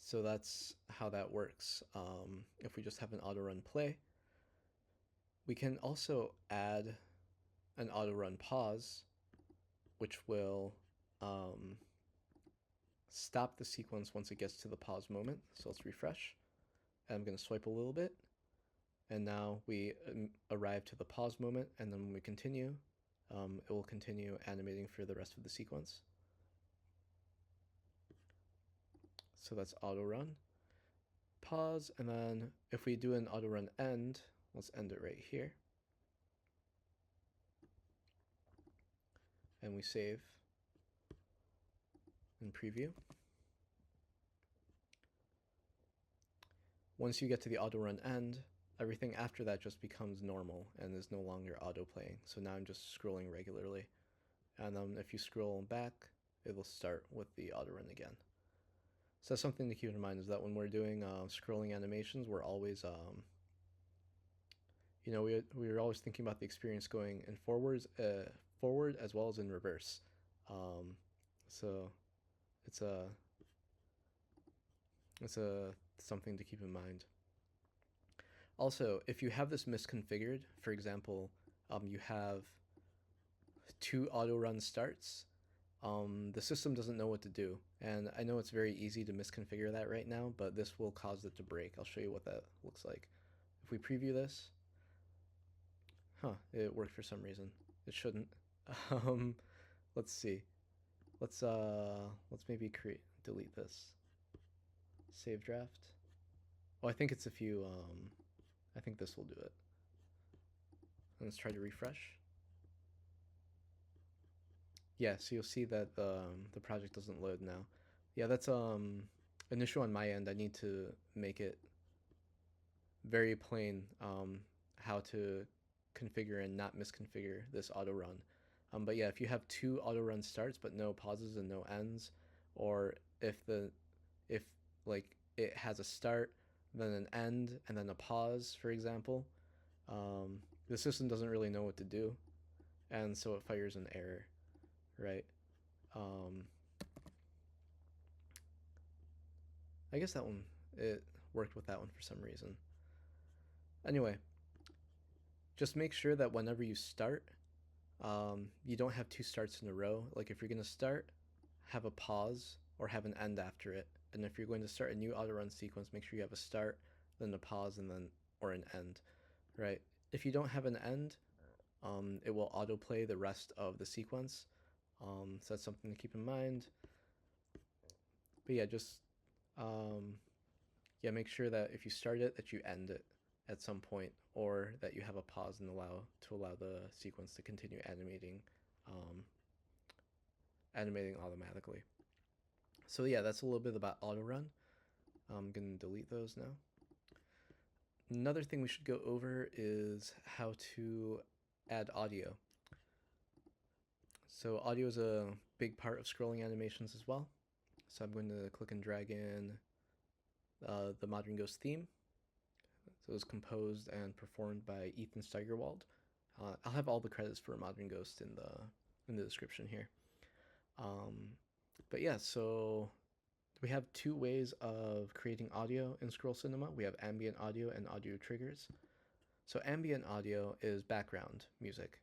So that's how that works. If we just have an auto run play, we can also add an auto run pause, which will stop the sequence once it gets to the pause moment. So let's refresh. And I'm going to swipe a little bit. And now we arrive to the pause moment. And then when we continue, it will continue animating for the rest of the sequence. So that's auto run, pause, and then if we do an auto run end, let's end it right here. And we save and preview. Once you get to the auto run end, everything after that just becomes normal and is no longer auto playing. So now I'm just scrolling regularly. And then if you scroll back, it will start with the auto run again. So that's something to keep in mind, is that when we're doing scrolling animations, we're always, we're always thinking about the experience going in forward as well as in reverse. So it's something to keep in mind. Also, if you have this misconfigured, for example, you have 2 auto run starts, the system doesn't know what to do. And I know it's very easy to misconfigure that right now, but this will cause it to break. I'll show you what that looks like. If we preview this, it worked for some reason. It shouldn't. Let's see. Let's maybe delete this. Save draft. Oh, I think it's if you I think this will do it. Let's try to refresh. Yeah, so you'll see that the project doesn't load now. Yeah, that's an issue on my end. I need to make it very plain how to configure and not misconfigure this auto run. But yeah, if you have 2 auto run starts but no pauses and no ends, or if like it has a start, then an end, and then a pause, for example, the system doesn't really know what to do, and so it fires an error, right? I guess that one, it worked with that one for some reason. Anyway, just make sure that whenever you start, you don't have 2 starts in a row. Like if you're going to start, have a pause or have an end after it. And if you're going to start a new auto run sequence, make sure you have a start, then a pause, and then or an end, right? If you don't have an end, it will autoplay the rest of the sequence. So that's something to keep in mind. But yeah, just make sure that if you start it, that you end it at some point, or that you have a pause and allow the sequence to continue animating automatically. So yeah, that's a little bit about auto run. I'm gonna delete those now. Another thing we should go over is how to add audio. So audio is a big part of scrolling animations as well. So I'm going to click and drag in the Modern Ghost theme. So it was composed and performed by Ethan Steigerwald. I'll have all the credits for Modern Ghost in the description here. But yeah, so we have 2 ways of creating audio in Scroll Cinema. We have ambient audio and audio triggers. So ambient audio is background music.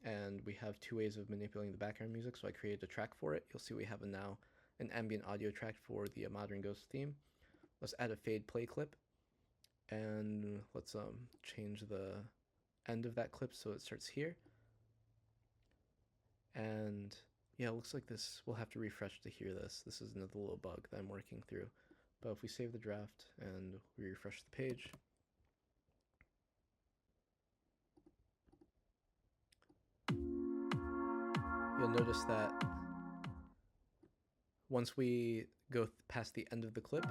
And we have 2 ways of manipulating the background music. So I created a track for it. You'll see we have now an ambient audio track for the Modern Ghost theme. Let's add a fade play clip. And let's change the end of that clip so it starts here. And yeah, it looks like this, we'll have to refresh to hear this. This is another little bug that I'm working through. But if we save the draft and we refresh the page, you'll notice that once we go past the end of the clip,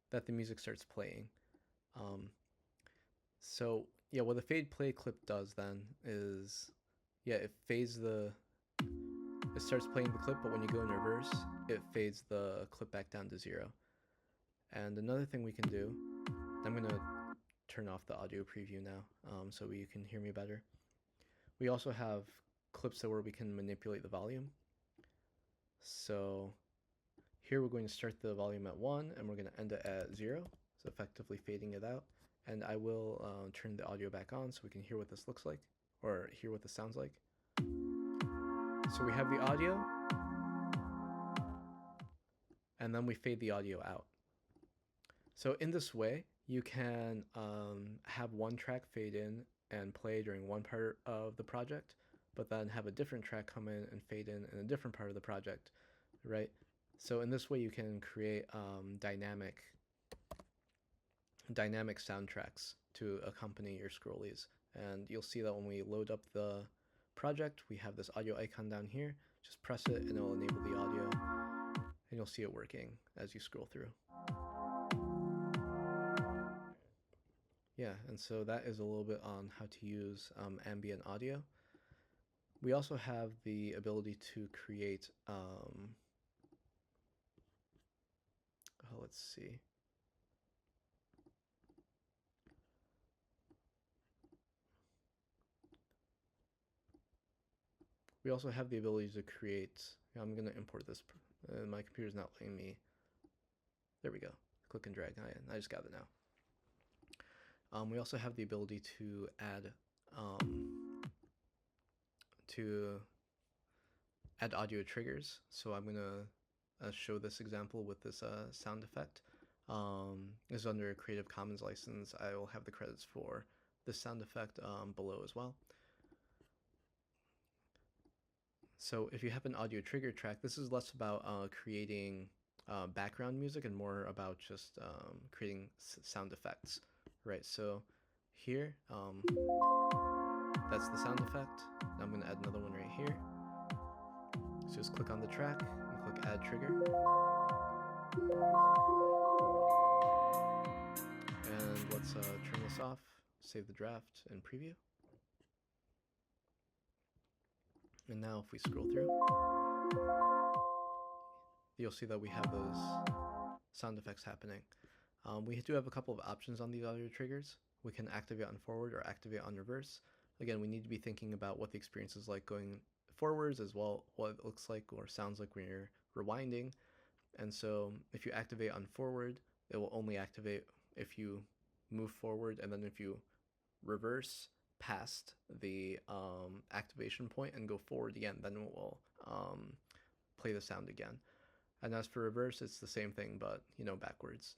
that the music starts playing. So yeah, what the fade play clip does then is, yeah, it starts playing the clip, but when you go in reverse, it fades the clip back down to 0. And another thing we can do, I'm gonna turn off the audio preview now, so you can hear me better. We also have clips where we can manipulate the volume. So here we're going to start the volume at 1 and we're going to end it at 0, so effectively fading it out. And I will turn the audio back on so we can hear what this looks like, or hear what this sounds like. So we have the audio, and then we fade the audio out. So in this way, you can have one track fade in and play during one part of the project, but then have a different track come in and fade in a different part of the project, right? So in this way, you can create dynamic soundtracks to accompany your scrollies. And you'll see that when we load up the project, we have this audio icon down here. Just press it and it'll enable the audio, and you'll see it working as you scroll through. Yeah, and so that is a little bit on how to use ambient audio. We also have the ability to create, let's see. We also have the ability to create, I'm going to import this. My computer's not letting me. There we go. Click and drag. I just got it now. We also have the ability to add audio triggers. So I'm going to show this example with this sound effect. This is under a Creative Commons license. I will have the credits for this sound effect below as well. So if you have an audio trigger track, this is less about creating background music and more about just creating sound effects, right? So here, that's the sound effect. Now I'm going to add another one right here. So just click on the track and click Add Trigger. And let's turn this off, save the draft, and preview. And now if we scroll through, you'll see that we have those sound effects happening. We do have a couple of options on these audio triggers. We can activate on forward or activate on reverse. Again, we need to be thinking about what the experience is like going forwards, as well what it looks like or sounds like when you're rewinding. And so if you activate on forward, it will only activate if you move forward, and then if you reverse past the activation point and go forward again, then it will play the sound again. And as for reverse, it's the same thing, but backwards.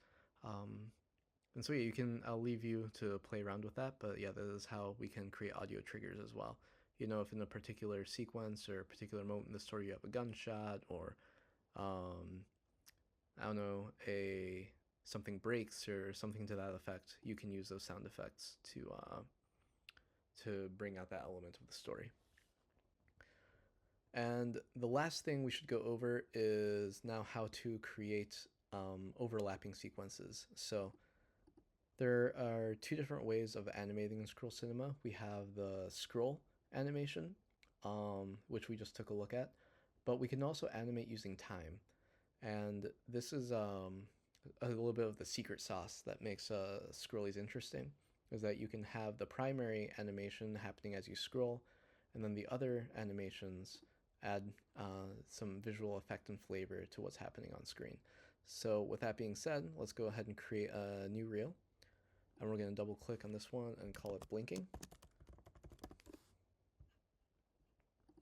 And so yeah, I'll leave you to play around with that, but yeah, that is how we can create audio triggers as well. If in a particular sequence or a particular moment in the story you have a gunshot, or I don't know, something breaks or something to that effect, you can use those sound effects to bring out that element of the story. And the last thing we should go over is now how to create overlapping sequences. So there are two different ways of animating in Scroll Cinema. We have the scroll animation, which we just took a look at, but we can also animate using time. And this is a little bit of the secret sauce that makes scrollies interesting, is that you can have the primary animation happening as you scroll, and then the other animations add some visual effect and flavor to what's happening on screen. So with that being said, let's go ahead and create a new reel. And we're going to double click on this one and call it blinking.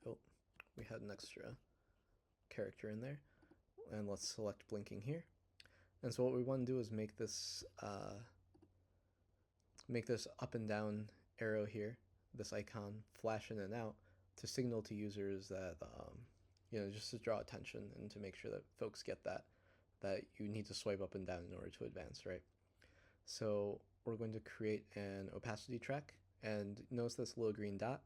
Oh, we had an extra character in there. And let's select blinking here. And so what we want to do is make this up and down arrow here, this icon, flash in and out to signal to users that, just to draw attention and to make sure that folks get that you need to swipe up and down in order to advance, right? So we're going to create an opacity track, and notice this little green dot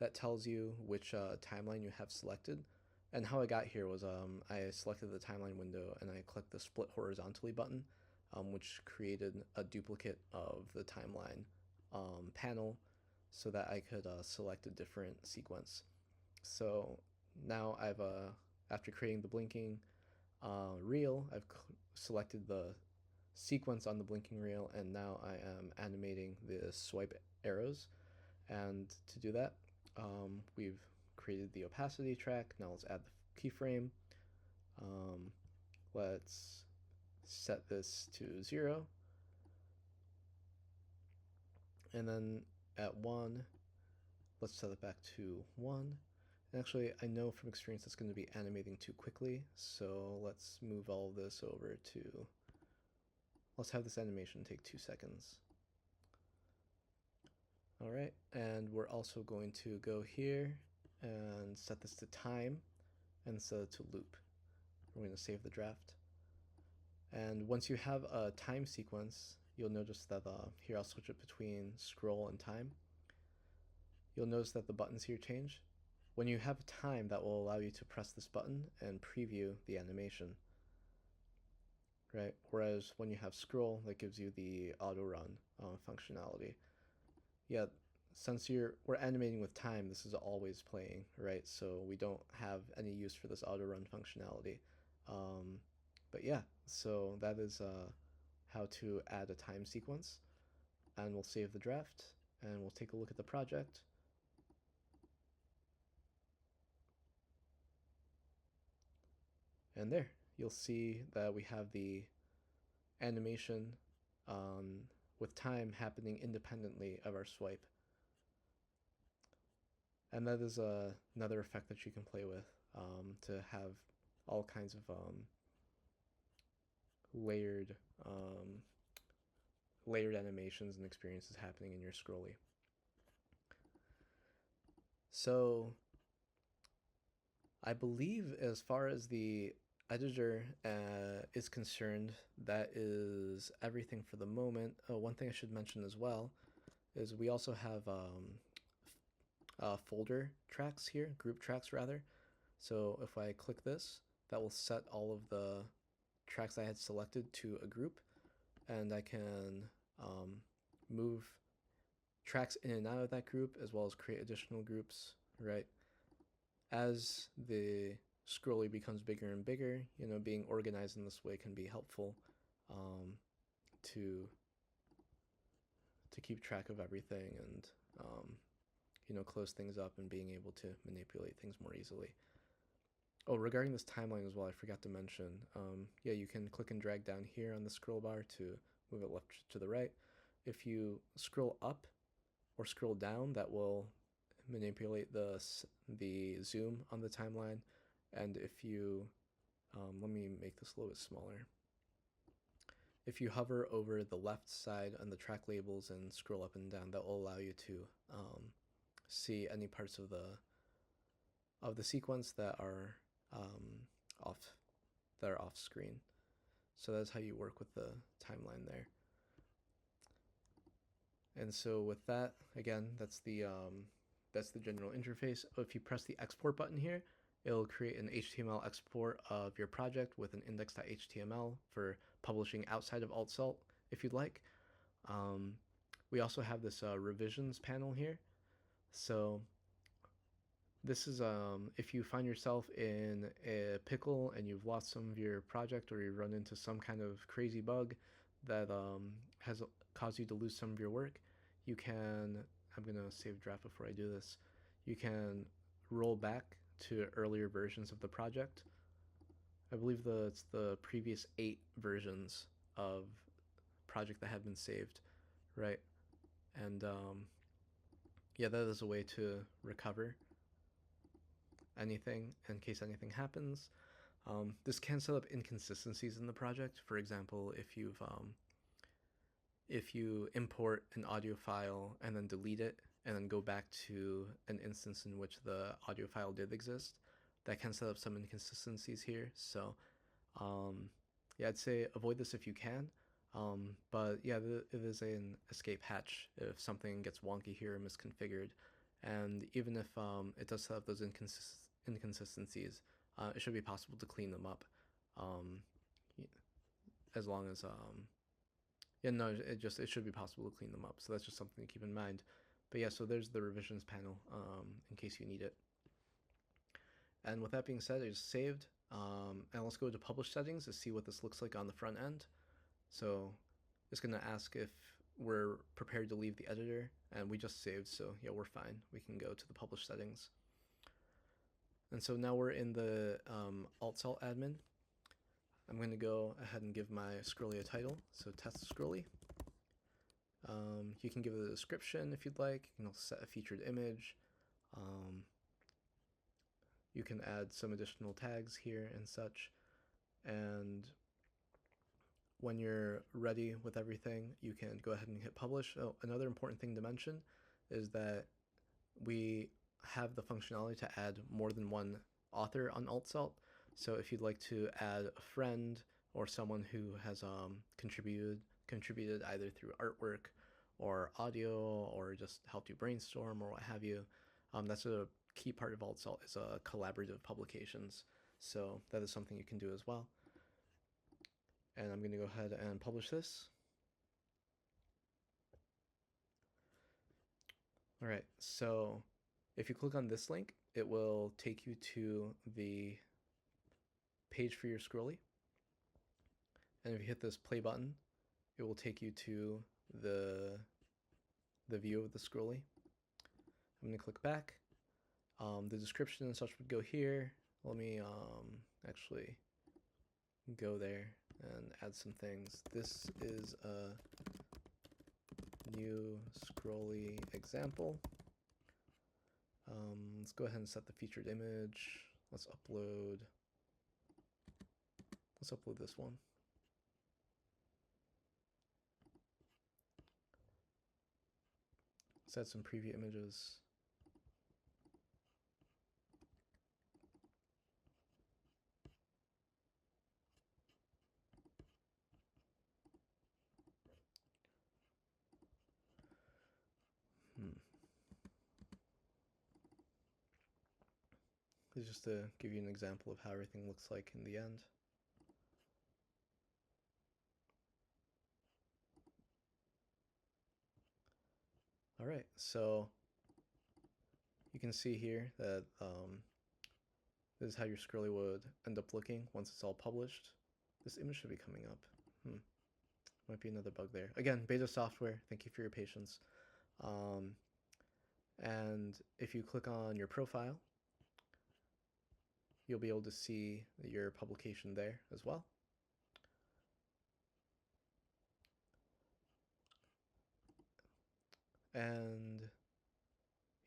that tells you which timeline you have selected. And how I got here was I selected the timeline window and I clicked the split horizontally button, which created a duplicate of the timeline panel so that I could select a different sequence. So now I've, after creating the blinking reel, I've selected the sequence on the blinking reel, and now I am animating the swipe arrows. And to do that, we've created the opacity track. Now let's add the keyframe. Let's set this to 0. And then at 1, let's set it back to 1. And actually, I know from experience it's going to be animating too quickly, so let's move all of this over to, let's have this animation take 2 seconds. All right, and we're also going to go here and set this to time and set it to loop. We're going to save the draft. And once you have a time sequence, you'll notice that here I'll switch it between scroll and time. You'll notice that the buttons here change. When you have time, that will allow you to press this button and preview the animation. Right? Whereas when you have scroll, that gives you the auto run functionality. Yeah, since we're animating with time, this is always playing, right? So we don't have any use for this auto run functionality. But yeah, so that is how to add a time sequence. And we'll save the draft, and we'll take a look at the project. And there, you'll see that we have the animation with time happening independently of our swipe. And that is another effect that you can play with to have all kinds of layered animations and experiences happening in your scrolly. So I believe as far as the editor is concerned, that is everything for the moment. One thing I should mention as well is we also have folder tracks here, group tracks rather. So if I click this, that will set all of the tracks I had selected to a group, and I can move tracks in and out of that group as well as create additional groups, right? As the scrolly becomes bigger and bigger, being organized in this way can be helpful to keep track of everything and close things up and being able to manipulate things more easily. Oh, regarding this timeline as well, I forgot to mention, yeah, you can click and drag down here on the scroll bar to move it left to the right. If you scroll up or scroll down, that will manipulate the zoom on the timeline. And if you, let me make this a little bit smaller. If you hover over the left side on the track labels and scroll up and down, that will allow you to see any parts of the sequence that are off screen. So that's how you work with the timeline there. And so with that, again, that's the general interface. If you press the export button here, it'll create an HTML export of your project with an index.html for publishing outside of Altsalt if you'd like. We also have this revisions panel here. So this is if you find yourself in a pickle and you've lost some of your project, or you run into some kind of crazy bug that has caused you to lose some of your work, you can, I'm going to save draft before I do this, you can roll back to earlier versions of the project. I believe it's the previous 8 versions of project that have been saved, right? And yeah, that is a way to recover anything in case anything happens. This can set up inconsistencies in the project. For example, if you import an audio file and then delete it and then go back to an instance in which the audio file did exist, that can set up some inconsistencies here. So yeah, I'd say avoid this if you can. But yeah, it is an escape hatch if something gets wonky here or misconfigured. And even if it does set up those inconsistencies, it should be possible to clean them up, as long as Yeah, no, it should be possible to clean them up. So that's just something to keep in mind. But yeah, so there's the revisions panel in case you need it. And with that being said, it's saved. And let's go to publish settings to see what this looks like on the front end. So it's going to ask if we're prepared to leave the editor, and we just saved, so yeah, we're fine. We can go to the publish settings. And so now we're in the Altsalt admin. I'm going to go ahead and give my scrolly a title, so test scrolly. You can give it a description if you'd like. You can also set a featured image. You can add some additional tags here and such. And when you're ready with everything, you can go ahead and hit publish. Oh, another important thing to mention is that we have the functionality to add more than one author on Altsalt. So if you'd like to add a friend or someone who has contributed either through artwork or audio or just helped you brainstorm or what have you, that's a key part of Altsalt is collaborative publications. So that is something you can do as well. And I'm going to go ahead and publish this. All right, so if you click on this link, it will take you to the page for your scrolly. And if you hit this play button, it will take you to the view of the scrolly. I'm going to click back. The description and such would go here. Let me actually go there and add some things. This is a new scrolly example. Let's go ahead and set the featured image. Let's upload this one. Let's add some preview images. This is just to give you an example of how everything looks like in the end. All right, so you can see here that this is how your scrolly would end up looking once it's all published. This image should be coming up. Might be another bug there. Again, beta software. Thank you for your patience. And if you click on your profile, you'll be able to see your publication there as well. And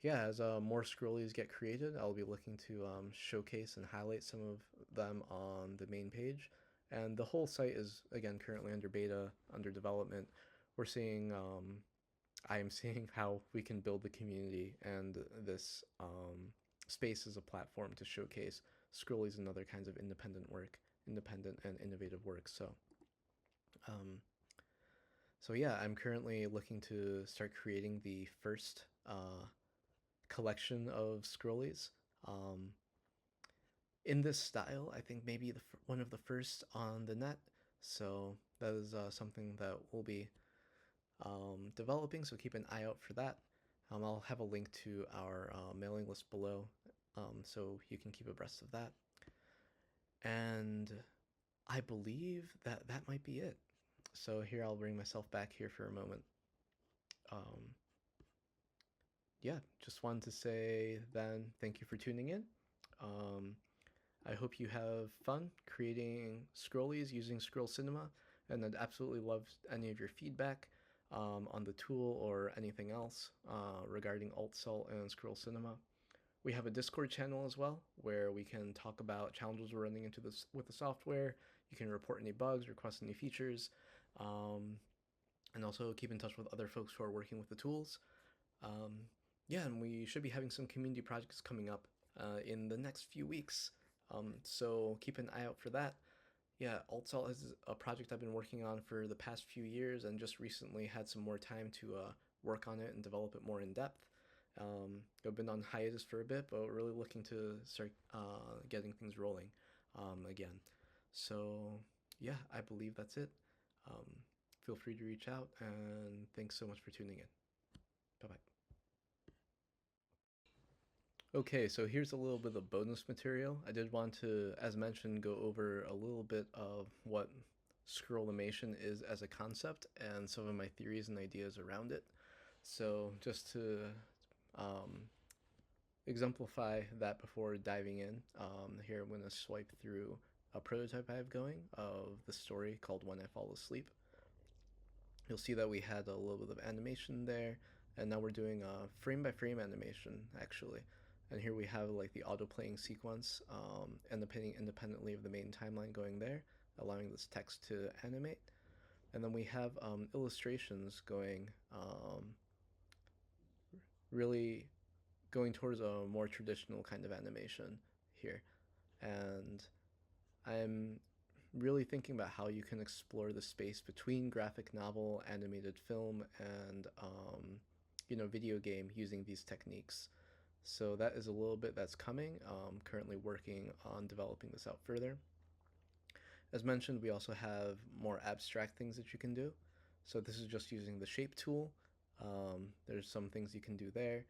yeah, as more scrollies get created, I'll be looking to showcase and highlight some of them on the main page. And the whole site is, again, currently under beta, under development. We're seeing, I am seeing how we can build the community and this space as a platform to showcase scrollies and other kinds of independent and innovative work. So yeah, I'm currently looking to start creating the first collection of scrollies in this style. I think maybe one of the first on the net. So that is something that we'll be developing. So keep an eye out for that. I'll have a link to our mailing list below, so you can keep abreast of that. And I believe that that might be it. So here I'll bring myself back here for a moment. Yeah, just wanted to say then thank you for tuning in. I hope you have fun creating scrollies using Scroll Cinema, and I'd absolutely love any of your feedback on the tool or anything else regarding Altsalt and Scroll Cinema. We have a Discord channel as well where we can talk about challenges we're running into with the software. You can report any bugs, request any features, and also keep in touch with other folks who are working with the tools. Yeah, and we should be having some community projects coming up in the next few weeks. So keep an eye out for that. Yeah, Altsalt is a project I've been working on for the past few years and just recently had some more time to work on it and develop it more in depth. I've been on hiatus for a bit, but really looking to start getting things rolling again. So yeah, I believe that's it. feel free to reach out, and thanks so much for tuning in. Bye-bye. Okay, so here's a little bit of bonus material. I did want to, as mentioned, go over a little bit of what scrollimation is as a concept and some of my theories and ideas around it. So just to um, exemplify that before diving in, here I'm going to swipe through a prototype I have going of the story called When I Fall Asleep. You'll see that we had a little bit of animation there, and now we're doing a frame by frame animation actually. And here we have like the auto playing sequence, independently of the main timeline going there, allowing this text to animate. And then we have illustrations going, really going towards a more traditional kind of animation here. And I'm really thinking about how you can explore the space between graphic novel, animated film, and video game using these techniques. So that is a little bit that's coming. Currently working on developing this out further. As mentioned, we also have more abstract things that you can do. So this is just using the shape tool. There's some things you can do there.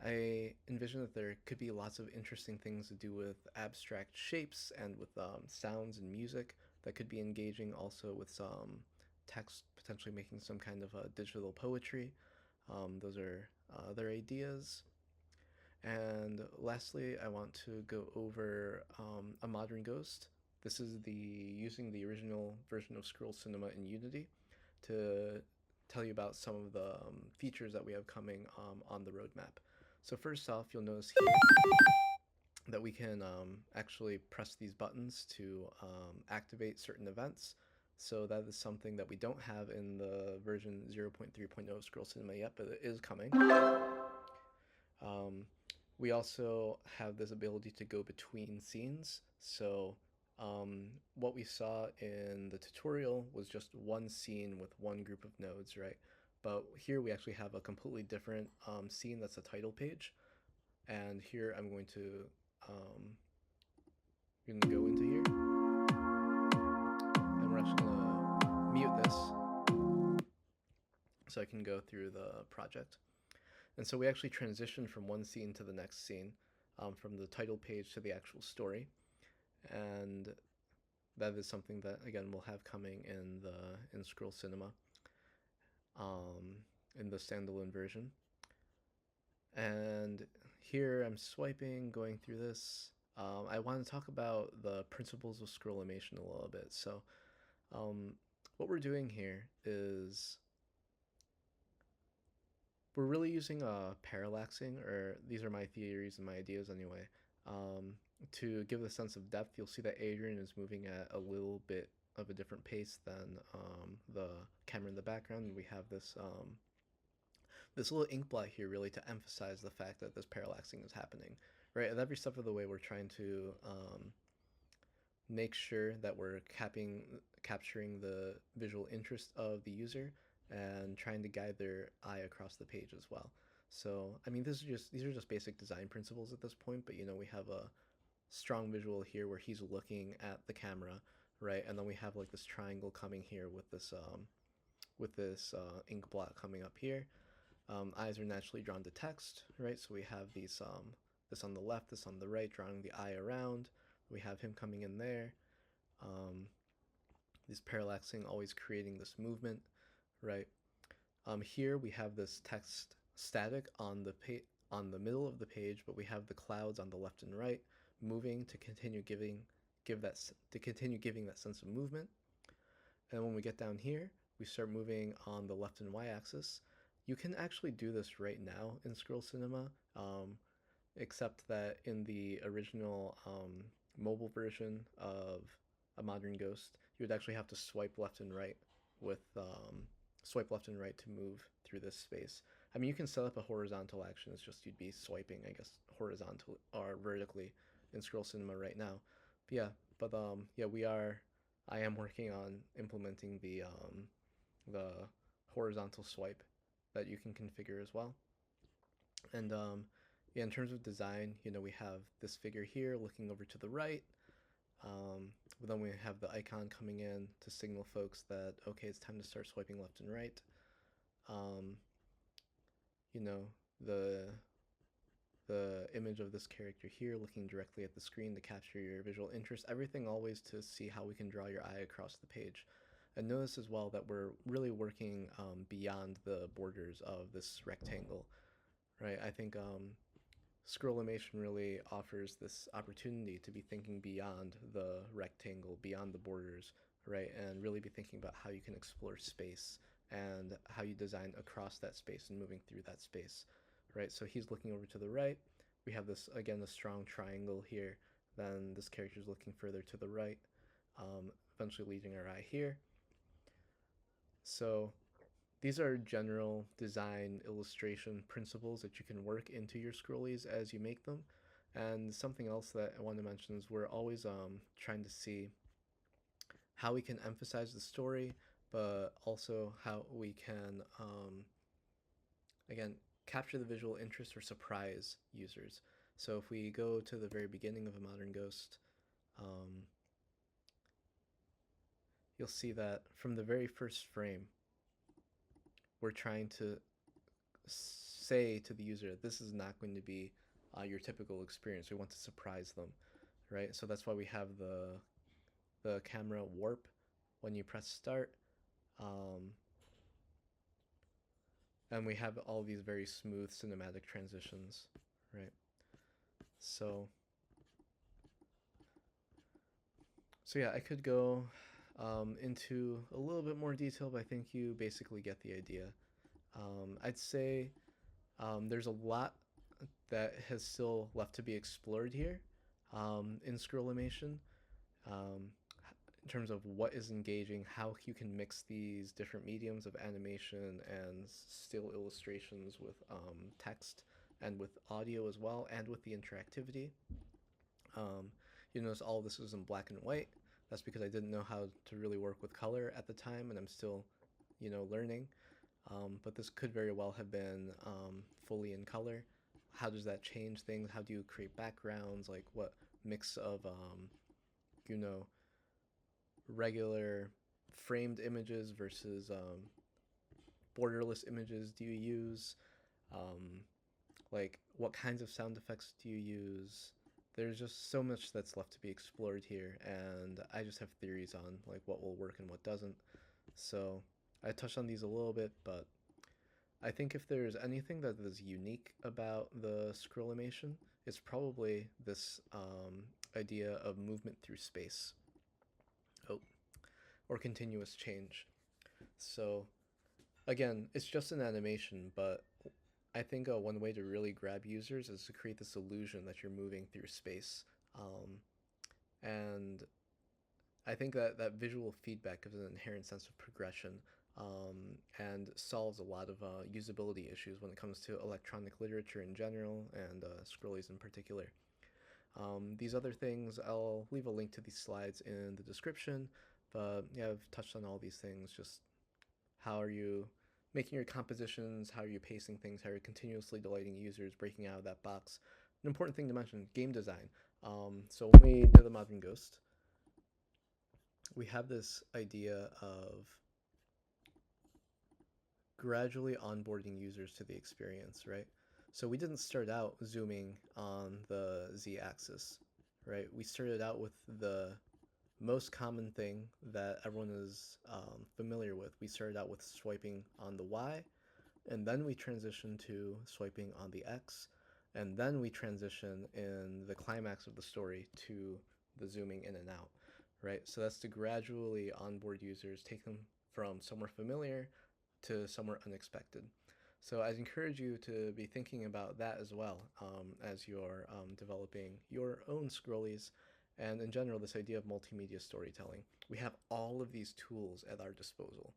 I envision that there could be lots of interesting things to do with abstract shapes and with sounds and music that could be engaging, also with some text, potentially making some kind of digital poetry. Those are other ideas. And lastly, I want to go over a modern ghost. This is using the original version of Scroll Cinema in Unity to tell you about some of the features that we have coming on the roadmap. So first off, you'll notice here that we can actually press these buttons to activate certain events. So that is something that we don't have in the version 0.3.0 of Scroll Cinema yet, but it is coming. We also have this ability to go between scenes. So what we saw in the tutorial was just one scene with one group of nodes, right? But here we actually have a completely different scene that's a title page. And here I'm going to go into here. And we're actually going to mute this so I can go through the project. And so we actually transition from one scene to the next scene, from the title page to the actual story. And that is something that, again, we'll have coming in Scroll Cinema, in the standalone version. And here I'm swiping, going through this. I want to talk about the principles of scrollimation a little bit. So what we're doing here is we're really using parallaxing, or these are my theories and my ideas anyway, to give a sense of depth. You'll see that Adrian is moving at a little bit of a different pace than the camera in the background, and we have this this little ink blot here really to emphasize the fact that this parallaxing is happening, right? At every step of the way, we're trying to make sure that we're capturing the visual interest of the user and trying to guide their eye across the page as well. So, I mean, these are just basic design principles at this point, but we have a strong visual here where he's looking at the camera, right? And then we have like this triangle coming here with this ink blot coming up here. Eyes are naturally drawn to text, right? So we have these this on the left, this on the right, drawing the eye around. We have him coming in there. This parallaxing always creating this movement, right? Here we have this text static on the middle of the page, but we have the clouds on the left and right moving to continue giving that sense of movement. And when we get down here, we start moving on the left and y-axis. You can actually do this right now in Scroll Cinema, except that in the original mobile version of A Modern Ghost, you would actually have to swipe left and right to move through this space. I mean, you can set up a horizontal action. It's just you'd be swiping, I guess, horizontal or vertically in Scroll Cinema right now. But I am working on implementing the horizontal swipe that you can configure as well. And in terms of design, we have this figure here looking over to the right. then we have the icon coming in to signal folks that, okay, it's time to start swiping left and right. Um, you know, the the image of this character here looking directly at the screen to capture your visual interest, everything always to see how we can draw your eye across the page. And notice as well that we're really working beyond the borders of this rectangle, right? I think scrollimation really offers this opportunity to be thinking beyond the rectangle, beyond the borders, right? And really be thinking about how you can explore space and how you design across that space and moving through that space, right? So he's looking over to the right. We have this, again, the strong triangle here. Then this character's looking further to the right, eventually leading our eye here. So these are general design illustration principles that you can work into your scrollies as you make them. And something else that I want to mention is we're always trying to see how we can emphasize the story, but also how we can, again, capture the visual interest or surprise users. So if we go to the very beginning of A Modern Ghost, um, you'll see that from the very first frame, we're trying to say to the user this is not going to be your typical experience. We want to surprise them, right? So that's why we have the camera warp when you press start, um, and we have all these very smooth cinematic transitions, right? So so yeah, I could go into a little bit more detail, but I think you basically get the idea. I'd say there's a lot that has still left to be explored here in scrollimation, um, in terms of what is engaging, how you can mix these different mediums of animation and still illustrations with text and with audio as well, and with the interactivity. Um, you notice all this is in black and white. That's because I didn't know how to really work with color at the time, and I'm still, learning. But this could very well have been fully in color. How does that change things? How do you create backgrounds? Like what mix of you know regular framed images versus borderless images do you use? Um, like what kinds of sound effects do you use? There's just so much that's left to be explored here, and I just have theories on like what will work and what doesn't. So I touched on these a little bit, but I think if there's anything that is unique about the scrollimation, it's probably this idea of movement through space, oh, or continuous change. So again, it's just an animation, but I think one way to really grab users is to create this illusion that you're moving through space. And I think that that visual feedback gives an inherent sense of progression, and solves a lot of usability issues when it comes to electronic literature in general and scrollies in particular. These other things, I'll leave a link to these slides in the description, but yeah, I've touched on all these things. Just how are you making your compositions, how are you pacing things, how are you continuously delighting users, breaking out of that box. An important thing to mention, game design. So when we did The Modern Ghost, we have this idea of gradually onboarding users to the experience, right? So we didn't start out zooming on the z-axis, right? We started out with the most common thing that everyone is familiar with. We started out with swiping on the Y, and then we transition to swiping on the X, and then we transition in the climax of the story to the zooming in and out, right? So that's to gradually onboard users, take them from somewhere familiar to somewhere unexpected. So I'd encourage you to be thinking about that as well, as you're developing your own scrollies, and in general, this idea of multimedia storytelling. We have all of these tools at our disposal,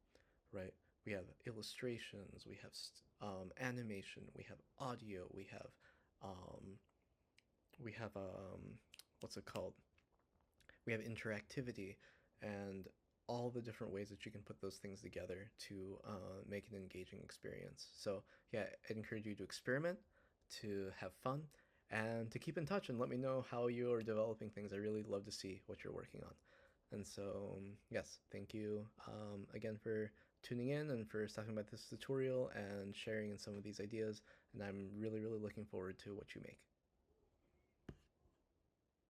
right? We have illustrations, we have animation, we have audio, um, we have what's it called? We have interactivity, and all the different ways that you can put those things together to make an engaging experience. So yeah, I'd encourage you to experiment, to have fun, and to keep in touch and let me know how you're developing things. I really love to see what you're working on. And so, yes, thank you again for tuning in and for stopping by this tutorial and sharing in some of these ideas. And I'm really, really looking forward to what you make.